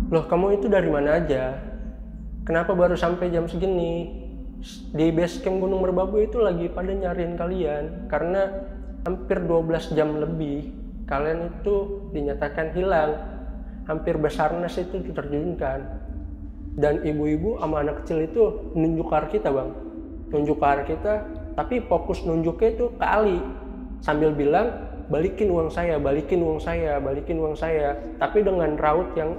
Loh, kamu itu dari mana aja? Kenapa baru sampai jam segini? Di base camp Gunung Merbabu itu lagi pada nyariin kalian karena hampir 12 jam lebih kalian itu dinyatakan hilang. Hampir Basarnas itu diterjunkan. Dan ibu-ibu sama anak kecil itu nunjuk ke arah kita, Bang. Nunjuk ke arah kita, tapi fokus nunjuknya itu ke Ali. Sambil bilang, balikin uang saya, balikin uang saya, balikin uang saya. Tapi dengan raut yang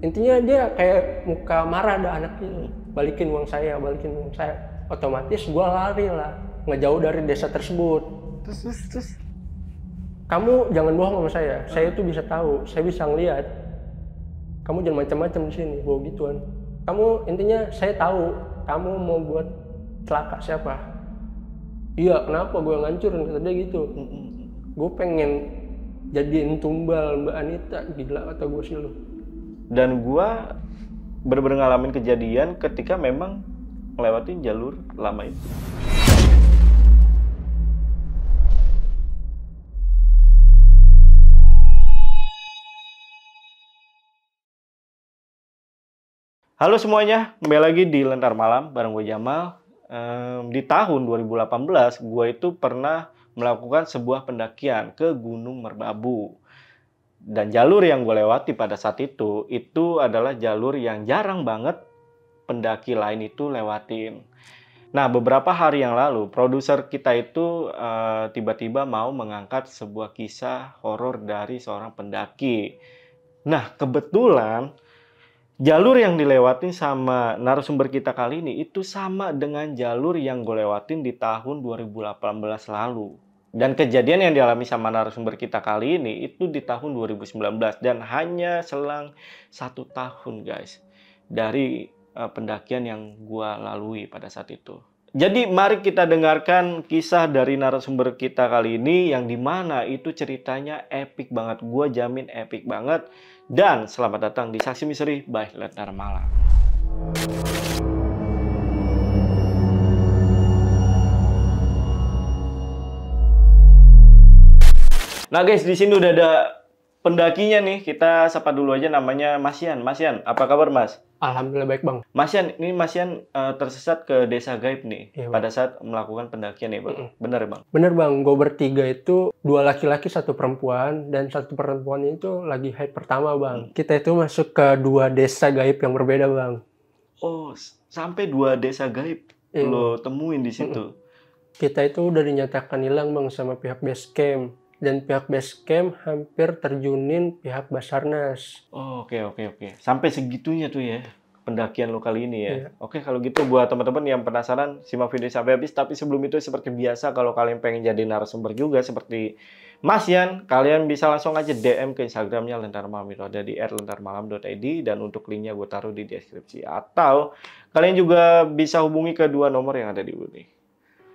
intinya dia kayak muka marah ada anak itu. Balikin uang saya, balikin uang saya. Otomatis gue lari lah, ngejauh dari desa tersebut. Terus. Kamu jangan bohong sama saya itu bisa tahu, saya bisa ngeliat. Kamu jangan macam-macam di sini, bawa gituan. Kamu intinya saya tahu, kamu mau buat celaka siapa? Iya, kenapa gue ngancurin, kata dia gitu. Gue pengen jadiin tumbal Mbak Anita, gila kata gue sih lu. Dan gue bener-bener ngalamin kejadian ketika memang ngelewatin jalur lama itu. Halo semuanya, kembali lagi di Lentar Malam bareng gue Jamal. Di tahun 2018, gue itu pernah melakukan sebuah pendakian ke Gunung Merbabu. Dan jalur yang gue lewati pada saat itu adalah jalur yang jarang banget pendaki lain itu lewatin. Nah, beberapa hari yang lalu, produser kita itu tiba-tiba mau mengangkat sebuah kisah horor dari seorang pendaki. Nah, kebetulan jalur yang dilewatin sama narasumber kita kali ini itu sama dengan jalur yang gue lewatin di tahun 2018 lalu. Dan kejadian yang dialami sama narasumber kita kali ini itu di tahun 2019. Dan hanya selang 1 tahun guys dari pendakian yang gue lalui pada saat itu. Jadi mari kita dengarkan kisah dari narasumber kita kali ini yang dimana itu ceritanya epic banget. Gue jamin epic banget. Dan selamat datang di Saksi Misteri by Lentar Malam. Nah guys, di sini udah ada pendakinya nih. Kita sapa dulu aja, namanya Mas Yan. Mas Yan, apa kabar Mas? Alhamdulillah baik Bang. Mas Yan, ini Mas Yan tersesat ke desa gaib nih, Iya, pada saat melakukan pendakian nih Bang. Bener ya Bang? Bener Bang, gue bertiga itu 2 laki-laki 1 perempuan, dan 1 perempuannya itu lagi haid pertama Bang. Kita itu masuk ke 2 desa gaib yang berbeda Bang. Oh, sampai 2 desa gaib lo temuin di situ. Kita itu udah dinyatakan hilang Bang sama pihak base camp. Dan pihak base camp hampir terjunin pihak Basarnas. Oh, oke. Sampai segitunya tuh ya pendakian lo kali ini ya. Iya. Oke, kalau gitu buat teman-teman yang penasaran, simak video sampai habis. Tapi sebelum itu seperti biasa, kalau kalian pengen jadi narasumber juga seperti Mas Yan, kalian bisa langsung aja DM ke Instagramnya Lentar Malam, itu ada di @lentarmalam.id, dan untuk linknya gue taruh di deskripsi. Atau kalian juga bisa hubungi kedua nomor yang ada di sini.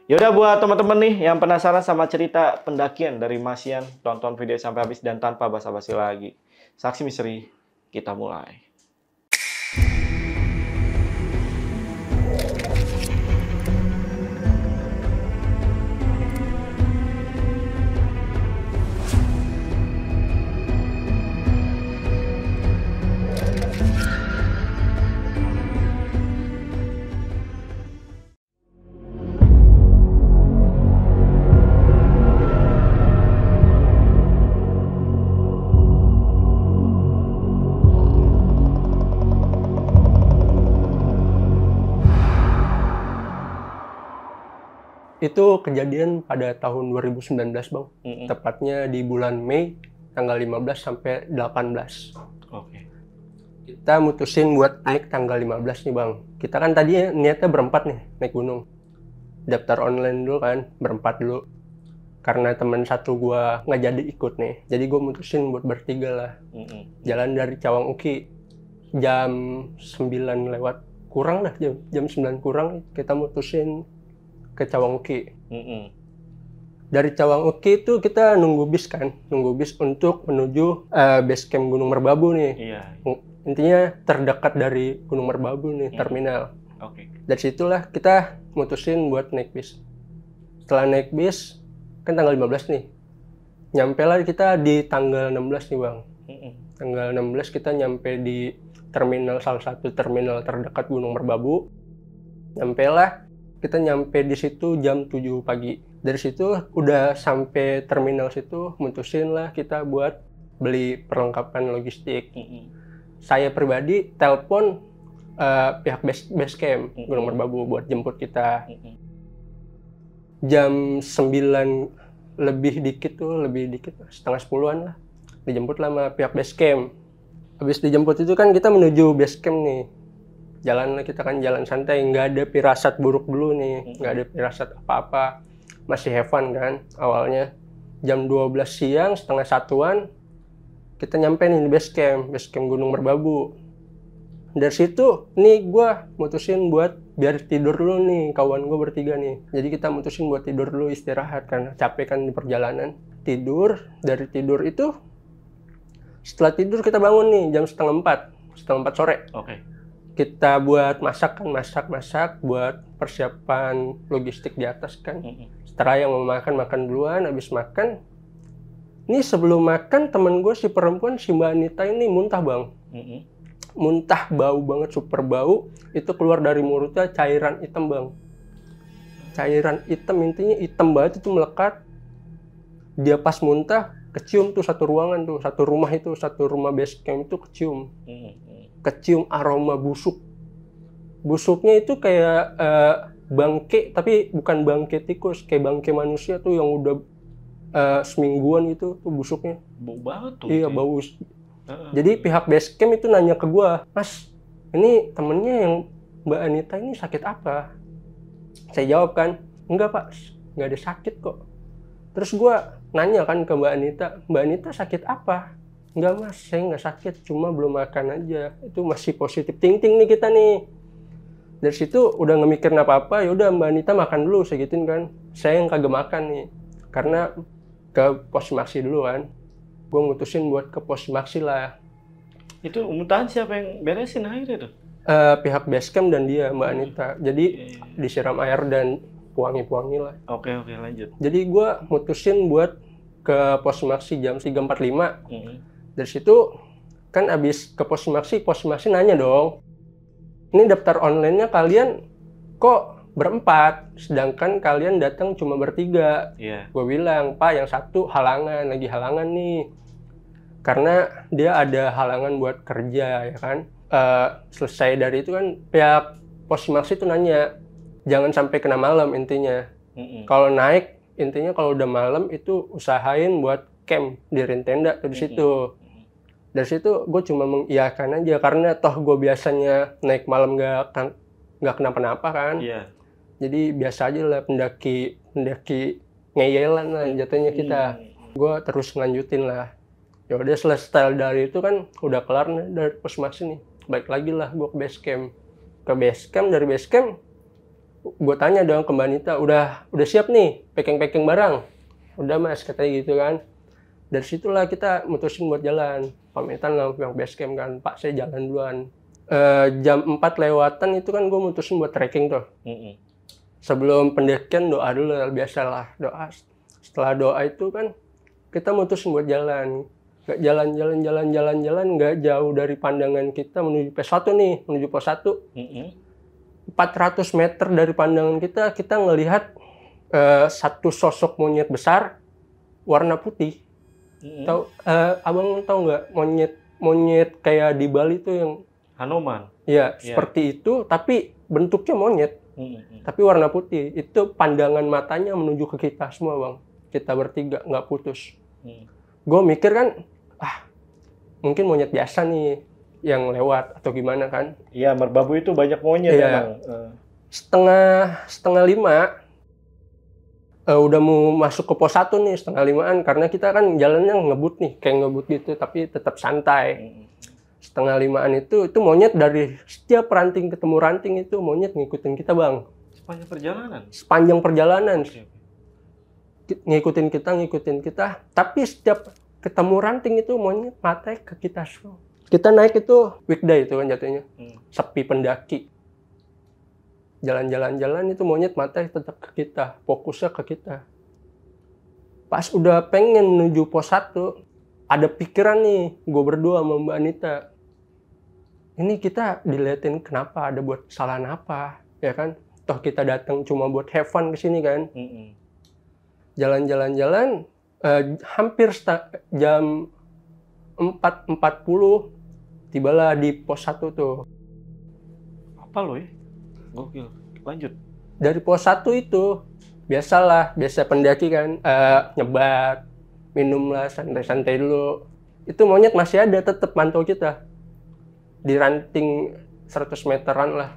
Yaudah, buat teman-teman nih yang penasaran sama cerita pendakian dari Mas Yan, tonton video sampai habis dan tanpa basa-basi lagi. Saksi Misteri, kita mulai. Itu kejadian pada tahun 2019 Bang. Tepatnya di bulan Mei tanggal 15 sampai 18. Oke. Kita mutusin buat naik tanggal 15 nih Bang. Kita kan tadi niatnya berempat nih naik gunung. Daftar online dulu kan, berempat dulu. Karena teman satu gua nggak jadi ikut nih. Jadi gua mutusin buat bertiga lah. Jalan dari Cawang Uki jam 9 lewat kurang lah, jam 9 kurang kita mutusin ke Cawang Uki. Dari Cawang Uki itu kita nunggu bis untuk menuju base camp Gunung Merbabu nih. Iya. Intinya terdekat dari Gunung Merbabu nih, terminal. Oke. Dari situlah kita mutusin buat naik bis. Setelah naik bis, kan tanggal 15 nih. Nyampe lah kita di tanggal 16 nih Bang. Tanggal 16 kita nyampe di salah satu terminal terdekat Gunung Merbabu. Kita nyampe di situ jam 7 pagi. Dari situ udah sampai terminal situ, mutusin lah kita buat beli perlengkapan logistik. Saya pribadi telepon pihak base camp Gunung Merbabu buat jemput kita. Jam 9 lebih dikit, setengah 10-an lah. Dijemput lah sama pihak base camp. Habis dijemput itu kan kita menuju base camp nih. Jalan kita kan jalan santai, nggak ada firasat buruk dulu nih, nggak ada firasat apa-apa. Masih have fun kan awalnya. Jam 12 siang, setengah 1-an, kita nyampe nih di base camp Gunung Merbabu. Dari situ, nih gue mutusin buat biar tidur dulu nih, kawan gue bertiga nih. Jadi kita mutusin buat tidur dulu, istirahat karena capek kan di perjalanan. Dari tidur itu, setelah tidur kita bangun nih jam setengah 4 sore. Kita buat masak buat persiapan logistik di atas kan. Setelah yang mau makan duluan, habis makan. Nih sebelum makan temen gue si perempuan, si Mbak Anita ini muntah bang. Muntah, bau banget, super bau. Itu keluar dari mulutnya cairan hitam bang. Cairan hitam, intinya hitam banget, itu melekat. Dia pas muntah, kecium tuh satu ruangan tuh, satu rumah base camp itu kecium aroma busuk. Busuknya itu kayak bangke, tapi bukan bangke tikus, kayak bangke manusia tuh yang udah semingguan gitu tuh busuknya. Bau banget tuh. Iya, bau. Jadi pihak base camp itu nanya ke gua, "Mas, ini temennya yang Mbak Anita ini sakit apa?" Saya jawab kan, "Enggak Pak, nggak ada sakit kok." Terus gua nanya kan ke Mbak Anita sakit apa? "Enggak Mas, saya nggak sakit, cuma belum makan aja." Itu masih positif thinking nih kita nih. Dari situ udah nggak mikirin apa-apa, ya udah Mbak Anita makan dulu, saya gituin kan. Saya yang kagak makan nih, karena ke pos maksi dulu kan. Gue mutusin buat ke pos maksi lah. Itu muntahan siapa yang beresin akhirnya tuh? Pihak base camp dan dia, Mbak Anita. Jadi disiram air dan wangi-wangi lah. Oke, lanjut. Jadi gue mutusin buat ke pos maksi jam 3.45. Dari situ kan abis ke pos maksi nanya dong, "Ini daftar online-nya kalian kok berempat, sedangkan kalian datang cuma bertiga?" Gue bilang, "Pak, yang satu lagi halangan nih, karena dia ada halangan buat kerja ya kan." Selesai dari itu kan pihak pos maksi itu nanya, jangan sampai kena malam intinya. Kalau naik, intinya kalau udah malam itu usahain buat camp, diriin tenda tuh di situ. Dari situ gue cuma mengiyakan aja, karena toh gue biasanya naik malam nggak kenapa-napa kan. Jadi biasa aja lah, pendaki ngeyelan lah jatuhnya kita. Gue terus ngelanjutin lah. Ya udah selesai dari itu kan udah kelar nih dari pos maksi nih. Balik lagi lah gue ke base camp. Dari base camp gue tanya dong ke Mbak Anita, udah siap nih packing barang? Udah Mas, katanya gitu kan. Dari situlah kita mutusin buat jalan. Pamitan lah yang base camp kan, "Pak, saya jalan duluan." Jam 4 lewatan itu kan gue mutusin buat trekking tuh. Sebelum pendakian doa dulu, biasalah doa. Setelah doa itu kan kita mutusin buat jalan. Gak jalan, nggak jauh dari pandangan kita menuju pos 1 nih, menuju pos 1. 400 meter dari pandangan kita ngelihat satu sosok monyet besar warna putih. Abang tahu nggak monyet kayak di Bali tuh yang Hanuman? Ya, seperti itu, tapi bentuknya monyet, tapi warna putih. Itu pandangan matanya menuju ke kita semua bang, kita bertiga nggak putus. Gue mikir kan, mungkin monyet biasa nih yang lewat atau gimana kan. Iya, Merbabu itu banyak monyet emang. Setengah 5 udah mau masuk ke pos 1 nih, setengah 5-an, karena kita kan jalannya ngebut nih, kayak ngebut gitu, tapi tetap santai. Setengah 5-an itu monyet dari setiap ranting ketemu ranting itu monyet ngikutin kita bang. Sepanjang perjalanan. Ngikutin kita, tapi setiap ketemu ranting itu monyet matanya ke kita semua. Kita naik itu weekday itu kan jatuhnya, sepi pendaki. Jalan-jalan itu monyet matanya tetap ke kita, fokusnya ke kita. Pas udah pengen menuju pos 1, ada pikiran nih, gue berdua sama Mbak Anita. ini kita diliatin kenapa, ada buat kesalahan apa, ya kan? Toh kita datang cuma buat have fun ke sini kan. Jalan-jalan-jalan, hampir jam 4.40 tibalah di pos 1 tuh. Apa lo ya? Gokil. Lanjut. Dari pos 1 itu biasa pendaki kan, nyebat, minum lah, santai-santai dulu. Itu monyet masih ada, tetap mantau kita. Di ranting 100 meteran lah,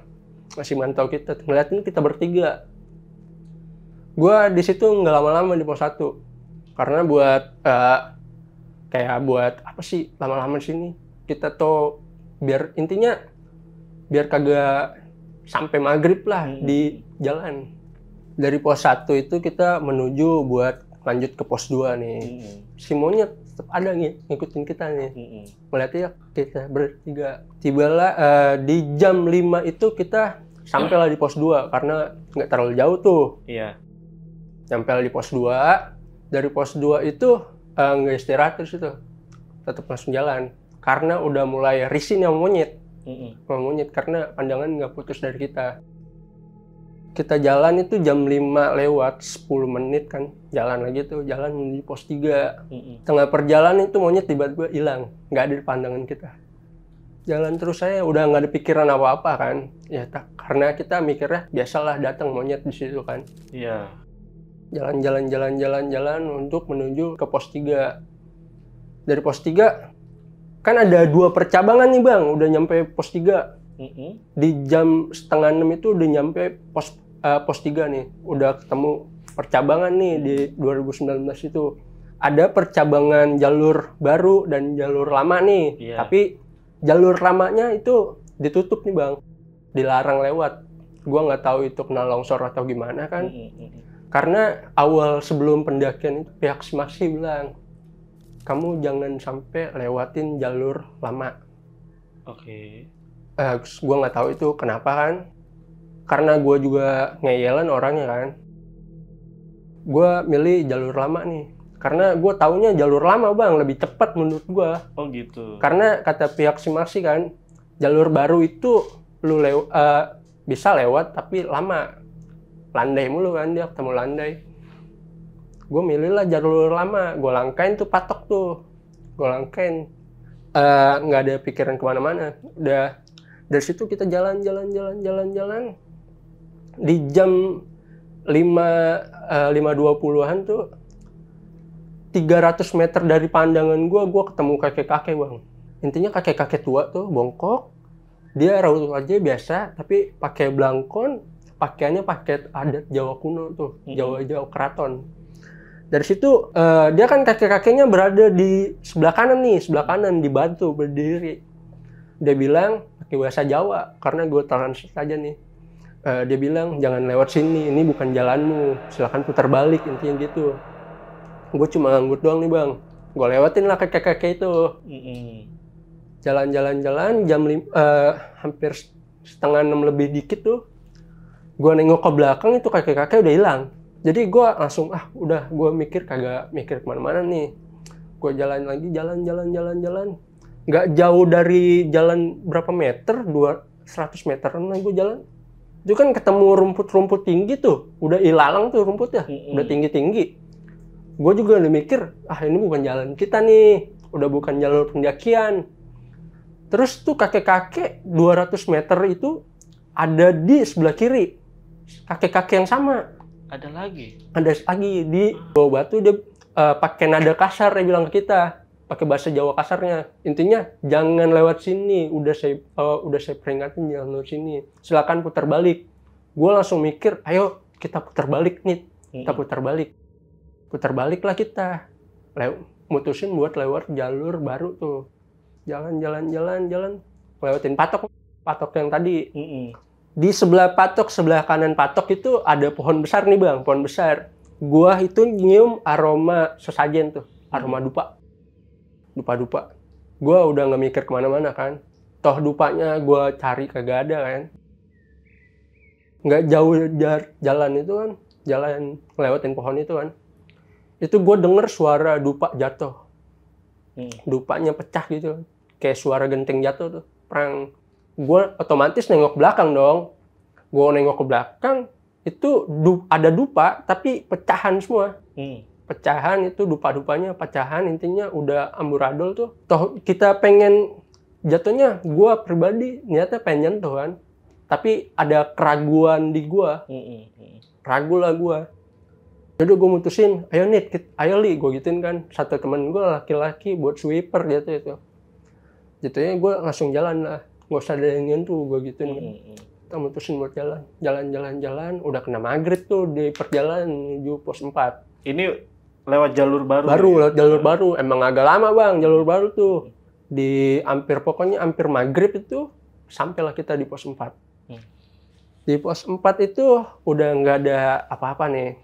masih mantau kita. Ngeliatin kita bertiga. Gua di situ nggak lama-lama di pos 1. Karena buat, kayak buat apa sih lama-lama di sini. Kita tuh intinya biar kagak sampai maghrib lah di jalan. Dari pos 1 itu kita menuju buat lanjut ke pos 2 nih. Si monyet tetap ada ngikutin kita nih. Melihatnya kita bertiga. Tibalah di jam 5 itu kita sampailah di pos 2 karena nggak terlalu jauh tuh. Iya. Sampailah di pos 2. Dari pos 2 itu nggak istirahat terus itu. Tetap langsung jalan. Karena udah mulai risih nih sama monyet. Karena pandangan nggak putus dari kita. Kita jalan itu jam 5 lewat 10 menit kan. Jalan lagi tuh, jalan menuju pos 3. Tengah perjalanan itu monyet tiba-tiba hilang. Nggak ada di pandangan kita. Jalan terus saya udah nggak ada pikiran apa-apa kan. Ya karena kita mikirnya biasalah datang monyet di situ kan. Iya. Jalan untuk menuju ke pos 3. Dari pos 3 kan ada 2 percabangan nih Bang, udah nyampe pos 3. Di jam 5:30 itu udah nyampe pos 3 nih. Udah ketemu percabangan nih di 2019 itu. Ada percabangan jalur baru dan jalur lama nih. Yeah. Tapi jalur lamanya itu ditutup nih Bang. Dilarang lewat. Gua nggak tahu itu kena longsor atau gimana kan. Karena awal sebelum pendakian itu pihak SIMAKSI bilang, kamu jangan sampai lewatin jalur lama. Oke. Gue nggak tahu itu kenapa kan. Karena gue juga ngeyelan orangnya kan. Gue milih jalur lama nih. Karena gue taunya jalur lama Bang, lebih cepat menurut gue. Oh gitu. Karena kata pihak SIMAKSI kan, jalur baru itu lu bisa lewat tapi lama. Landai mulu kan dia, ketemu landai. Gue milih lah jalur lama, gue langkain tuh patok tuh. Gue langkain. Nggak ada pikiran kemana-mana. Udah dari situ kita jalan. Di jam 5.20-an tuh 300 meter dari pandangan gue ketemu kakek-kakek Bang. Intinya kakek-kakek tua tuh bongkok. Dia raut aja biasa, tapi pakai blangkon, pakaiannya pakai adat Jawa kuno tuh, Jawa keraton. Dari situ dia kan kakek-kakeknya berada di sebelah kanan di batu berdiri. Dia bilang pakai bahasa Jawa karena gue translate aja nih. Dia bilang jangan lewat sini, ini bukan jalanmu, silakan putar balik, intinya gitu. Gue cuma nganggut doang nih Bang. Gue lewatin lah kakek-kakek itu. Jalan jam hampir 5:30 lebih dikit tuh. Gue nengok ke belakang itu kakek-kakek udah hilang. Jadi gue langsung udah gue kagak mikir kemana-mana nih. Gue jalan lagi, jalan. Nggak jauh dari jalan berapa meter, 100 meteran lah gue jalan. Itu kan ketemu rumput-rumput tinggi tuh, udah ilalang tuh rumputnya, udah tinggi-tinggi. Gue juga udah mikir, ini bukan jalan kita nih, udah bukan jalur pendakian. Terus tuh kakek-kakek 200 meter itu ada di sebelah kiri, kakek-kakek yang sama. Ada lagi Di bawah batu dia pakai nada kasar, dia bilang ke kita, pakai bahasa Jawa kasarnya. Intinya jangan lewat sini, udah saya peringatin jangan lewat sini. Silakan putar balik. Gue langsung mikir, ayo kita putar balik nih, kita putar balik. Putar balik lah kita. Mutusin buat lewat jalur baru tuh. Jalan. Lewatin patok yang tadi. Di sebelah kanan patok itu ada pohon besar nih Bang, pohon besar. Gua itu nyium aroma sesajen tuh, aroma dupa. Gua udah nggak mikir kemana-mana kan. Toh dupanya gua cari kagak ada kan. Nggak jauh jalan itu kan, jalan ngelewatin pohon itu kan. Itu gua denger suara dupa jatuh. Dupanya pecah gitu, kayak suara genteng jatuh tuh, perang. gue otomatis nengok belakang dong. Gue nengok ke belakang, itu ada dupa, tapi pecahan semua. Pecahan itu, dupa-dupanya pecahan, intinya udah amburadul tuh. Toh kita pengen, jatuhnya gue pribadi niatnya pengen nyentuh kan. Tapi ada keraguan di gue. Ragu lah gue. Jadi gue mutusin, ayo Li, gue gituin kan. Satu temen gue laki-laki buat sweeper gitu itu. Jatuhnya gue langsung jalan lah. Gak usah ada yang nyentuh, gue gituin kan. Kita mutusin buat jalan, udah kena maghrib tuh di perjalanan menuju pos 4. Ini lewat jalur baru? Lewat jalur baru, emang agak lama bang jalur baru tuh. Pokoknya hampir maghrib itu, sampailah kita di pos 4. Di pos 4 itu udah nggak ada apa-apa nih.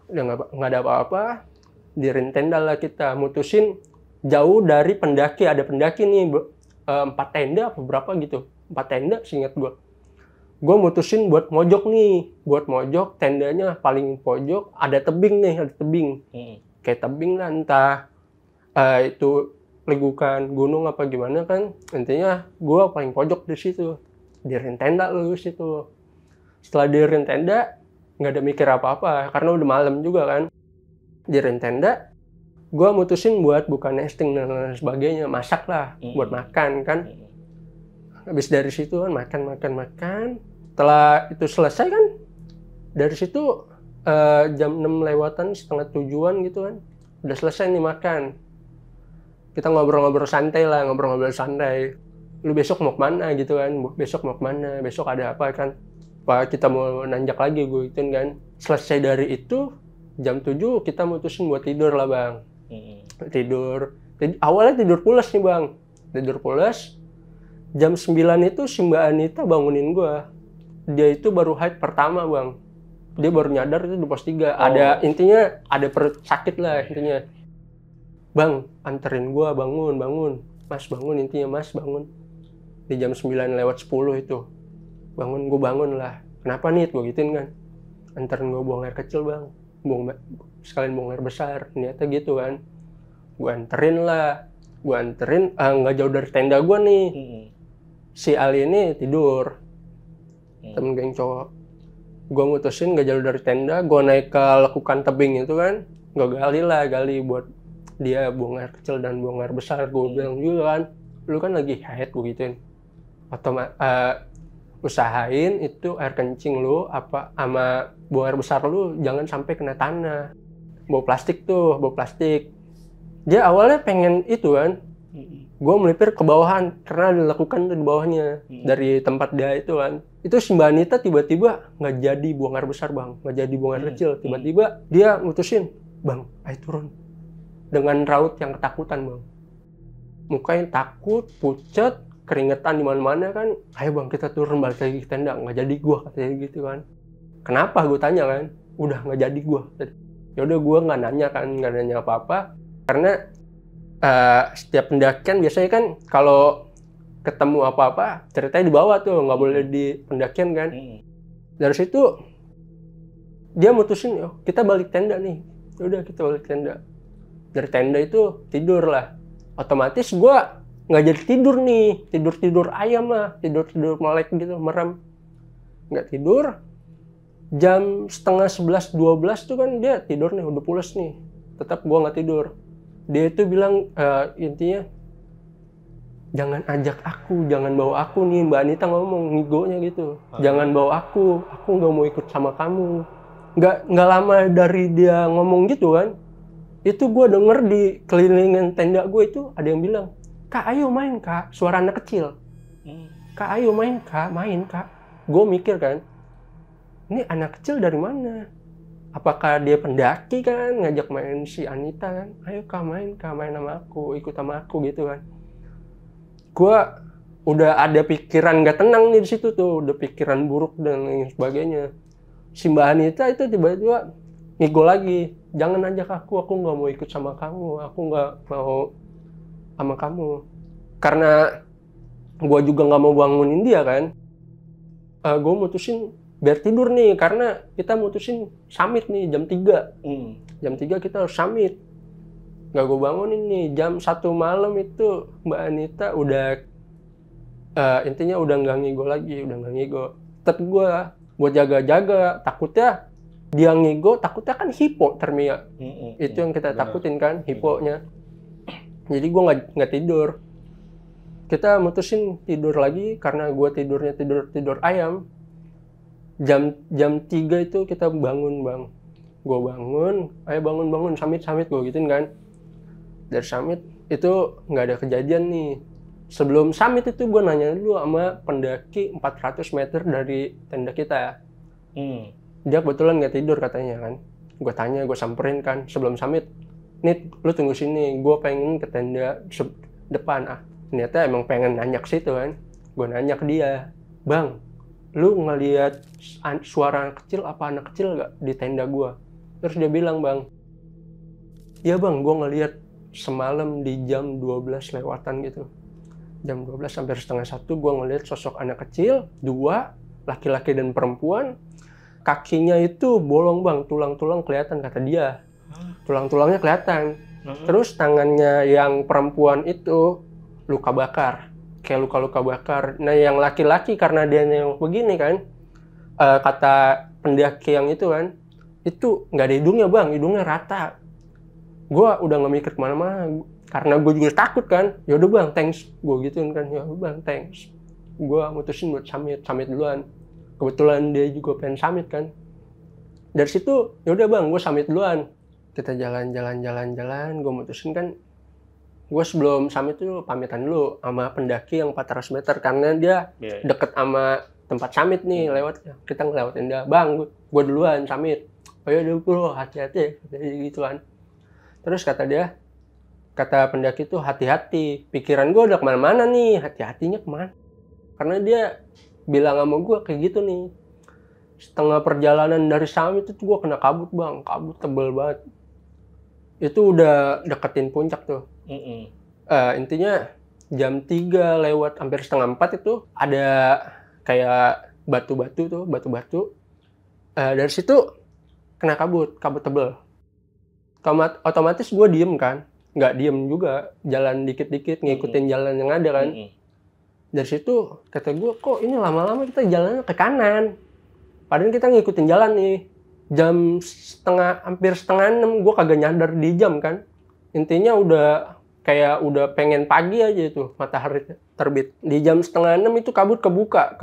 Udah nggak ada apa-apa, dirin tenda lah kita, mutusin jauh dari pendaki, ada pendaki nih, 4 tenda apa berapa gitu, 4 tenda seingat gue mutusin buat mojok nih, tendanya paling pojok, ada tebing. Kayak tebing lah, entah itu legukan gunung apa gimana kan, intinya gue paling pojok di situ, dirin tenda lu situ. Setelah dirin tenda, nggak ada mikir apa-apa, karena udah malam juga kan. Dirin tenda, gue mutusin buat buka nesting dan lain sebagainya, masak lah, buat makan kan. Habis dari situ kan makan. Setelah itu selesai kan, dari situ jam 6 lewatan, setengah 7-an gitu kan, udah selesai nih makan. Kita ngobrol-ngobrol santai. Lu besok mau kemana gitu kan, besok ada apa kan, apa kita mau nanjak lagi, gue gituin kan. Selesai dari itu, jam 7 kita mutusin buat tidur lah bang. Awalnya tidur pulas nih bang, jam 9 itu si Mbak Anita bangunin gue. Dia itu baru haid pertama bang, dia baru nyadar itu di pos 3. Ada intinya, ada perut sakit lah intinya. Bang, anterin gue, bangun mas, bangun. Di jam 9 lewat 10 itu gue bangun lah. Kenapa nih, gue gituin kan, anterin gue buang air kecil bang, sekalian buang air besar, niatnya gitu kan. Gue anterin nggak jauh dari tenda gue nih. Si Ali ini tidur, temen geng cowok. Gue mutusin nggak jauh dari tenda, gue naik ke lekukan tebing itu kan, gue gali buat dia buang air kecil dan buang air besar. Gue bilang juga kan, lu kan lagi haid, gue gituin. Usahain itu air kencing lu sama buang air besar lu jangan sampai kena tanah. Bawa plastik. Dia awalnya pengen itu kan, gue melipir ke bawahan karena dilakukan di bawahnya, dari tempat dia itu kan. Itu si Mbak Anita tiba-tiba nggak jadi buang air besar bang, nggak jadi buang air kecil. Tiba-tiba dia mutusin, bang, ayo turun, dengan raut yang ketakutan bang, mukanya takut, pucat, keringetan di mana-mana kan. Ayo bang, kita turun, balik lagi ke tenda. Nggak jadi gue, katanya gitu kan. Kenapa, gue tanya kan, udah nggak jadi gue. Ya udah, gue nggak nanya apa-apa, karena setiap pendakian biasanya kan kalau ketemu apa-apa ceritanya di bawah tuh, nggak boleh di pendakian kan. Dari situ dia mutusin, yuk kita balik tenda nih. Udah, kita balik tenda. Dari tenda itu tidur lah. Otomatis gue nggak jadi tidur nih, tidur ayam lah, tidur melek gitu, merem. Nggak tidur. Jam setengah 11, 12 tuh kan dia tidur nih, udah pulas nih. Tetap gue nggak tidur. Dia itu bilang, intinya, jangan ajak aku, jangan bawa aku nih. Mbak Anita ngomong, ngigonya gitu. Jangan bawa aku nggak mau ikut sama kamu. Nggak lama dari dia ngomong gitu kan, itu gue denger di kelilingan tenda gue itu ada yang bilang, Kak ayo main kak, suara anak kecil. Kak ayo main kak. Gue mikir kan, ini anak kecil dari mana? Apakah dia pendaki kan, ngajak main si Anita kan? Ayo kak main sama aku, ikut sama aku gitu kan. Gue udah ada pikiran gak tenang nih di situ tuh, udah pikiran buruk dan lain sebagainya. Si Mbak Anita itu tiba-tiba ngigo lagi, jangan ajak aku nggak mau ikut sama kamu, aku nggak mau sama kamu. Karena gue juga nggak mau bangunin dia kan, gue mutusin biar tidur nih, karena kita mutusin summit nih jam 3. Jam 3 kita harus summit. Gak gue bangunin nih, jam 1 malam itu Mbak Anita udah Intinya udah nggak ngigo lagi, udah nggak ngigo. Tapi gue jaga-jaga, takutnya dia ngigo, takutnya kan hipotermia. Itu yang kita takutin kan, hiponya. Jadi gue nggak tidur. Kita mutusin tidur lagi karena gue tidurnya tidur ayam. Jam 3 itu kita bangun bang. Gue bangun, ayo bangun summit gue gituin kan. Dari summit itu nggak ada kejadian nih. Sebelum summit itu gue nanya dulu sama pendaki 400 meter dari tenda kita. Dia kebetulan nggak tidur katanya kan. Gue tanya, gue samperin kan sebelum summit. Nit, lu tunggu sini, gue pengen ke tenda depan. Ternyata emang pengen nanya ke situ kan. Gue nanya ke dia, bang, lu ngelihat suara anak kecil apa anak kecil gak di tenda gue? Terus dia bilang, bang, iya bang, gue ngelihat semalam di jam 12 lewatan gitu. Jam 12 sampai setengah 1 gue ngelihat sosok anak kecil, 2, laki-laki dan perempuan. Kakinya itu bolong bang, tulang-tulang kelihatan kata dia. Tulang-tulangnya kelihatan. Terus tangannya yang perempuan itu luka bakar, kayak luka-luka bakar. Nah yang laki-laki karena dia yang begini kan, kata pendaki yang itu kan, itu nggak ada hidungnya bang, hidungnya rata. Gue udah nggak mikir kemana-mana, karena gue juga takut kan. Yaudah bang, thanks, gue gituin kan. Ya bang, thanks. Gue mutusin buat summit duluan. Kebetulan dia juga pengen summit kan. Dari situ, yaudah bang, gue summit duluan. Kita jalan, gue mutusin kan. Gue sebelum summit tuh pamitan dulu sama pendaki yang 400 meter karena dia deket sama tempat summit nih lewatnya. Kita ngelewatin dia, bang, gue duluan summit. Oh ya bro, hati-hati, gitu kan. Terus kata pendaki tuh hati-hati. Pikiran gue udah kemana-mana nih, hati-hatinya kemana? Karena dia bilang sama gue kayak gitu nih. Setengah perjalanan dari summit itu gue kena kabut bang, kabut tebel banget. Itu udah deketin puncak tuh. Intinya jam 3 lewat hampir setengah 4 itu ada kayak batu-batu. Dari situ kena kabut tebel. Otomatis gue diem kan, nggak diem juga, jalan dikit-dikit ngikutin jalan yang ada kan. Dari situ kata gue, kok ini lama-lama kita jalannya ke kanan, padahal kita ngikutin jalan nih. Hampir setengah 6 gue kagak nyadar di jam kan. Intinya udah pengen pagi aja itu, matahari terbit. Di jam setengah 6 itu kabut kebuka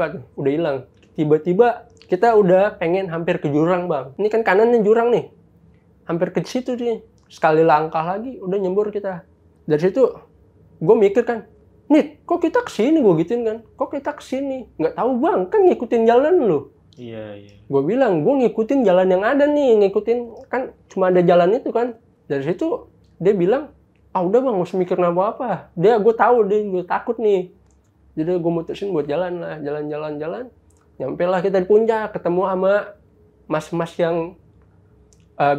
tuh, udah hilang. Tiba-tiba kita udah pengen hampir ke jurang bang. Ini kan kanannya jurang nih, hampir ke situ nih. Sekali langkah lagi udah nyembur kita. Dari situ gue mikir kan, Nit, kok kita kesini? Gue gituin kan, kok kita kesini? Nggak tahu bang, kan ngikutin jalan lu. Iya. Gue bilang, gue ngikutin jalan yang ada nih, ngikutin kan cuma ada jalan itu kan. Dari situ dia bilang, udah bang, gak usah mikir apa-apa. Gue tahu dia juga takut nih. Jadi gue mutusin buat jalan. Nyampe lah kita di puncak, ketemu sama mas-mas yang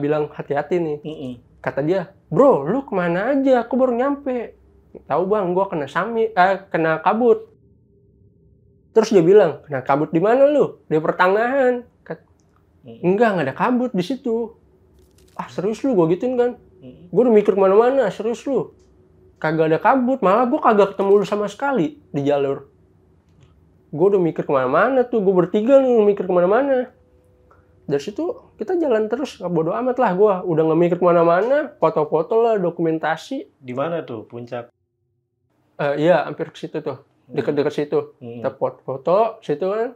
bilang hati-hati nih. Kata dia, bro, lu kemana aja? Aku baru nyampe. Tahu bang, gue kena kabut. Terus dia bilang, kena kabut di mana lu? Di pertengahan. Enggak ada kabut di situ. Serius lu? Gue gituin kan. Gue udah mikir kemana-mana, serius lu. Kagak ada kabut, malah gue kagak ketemu lu sama sekali di jalur. Gue udah mikir kemana-mana tuh, gue bertiga nih mikir kemana-mana. Dari situ kita jalan terus, bodo amat lah gue. Udah gak mikir kemana-mana, foto-foto lah, dokumentasi. Di mana tuh puncak? Iya, hampir ke situ tuh. Deket-deket situ. Kita foto situ kan.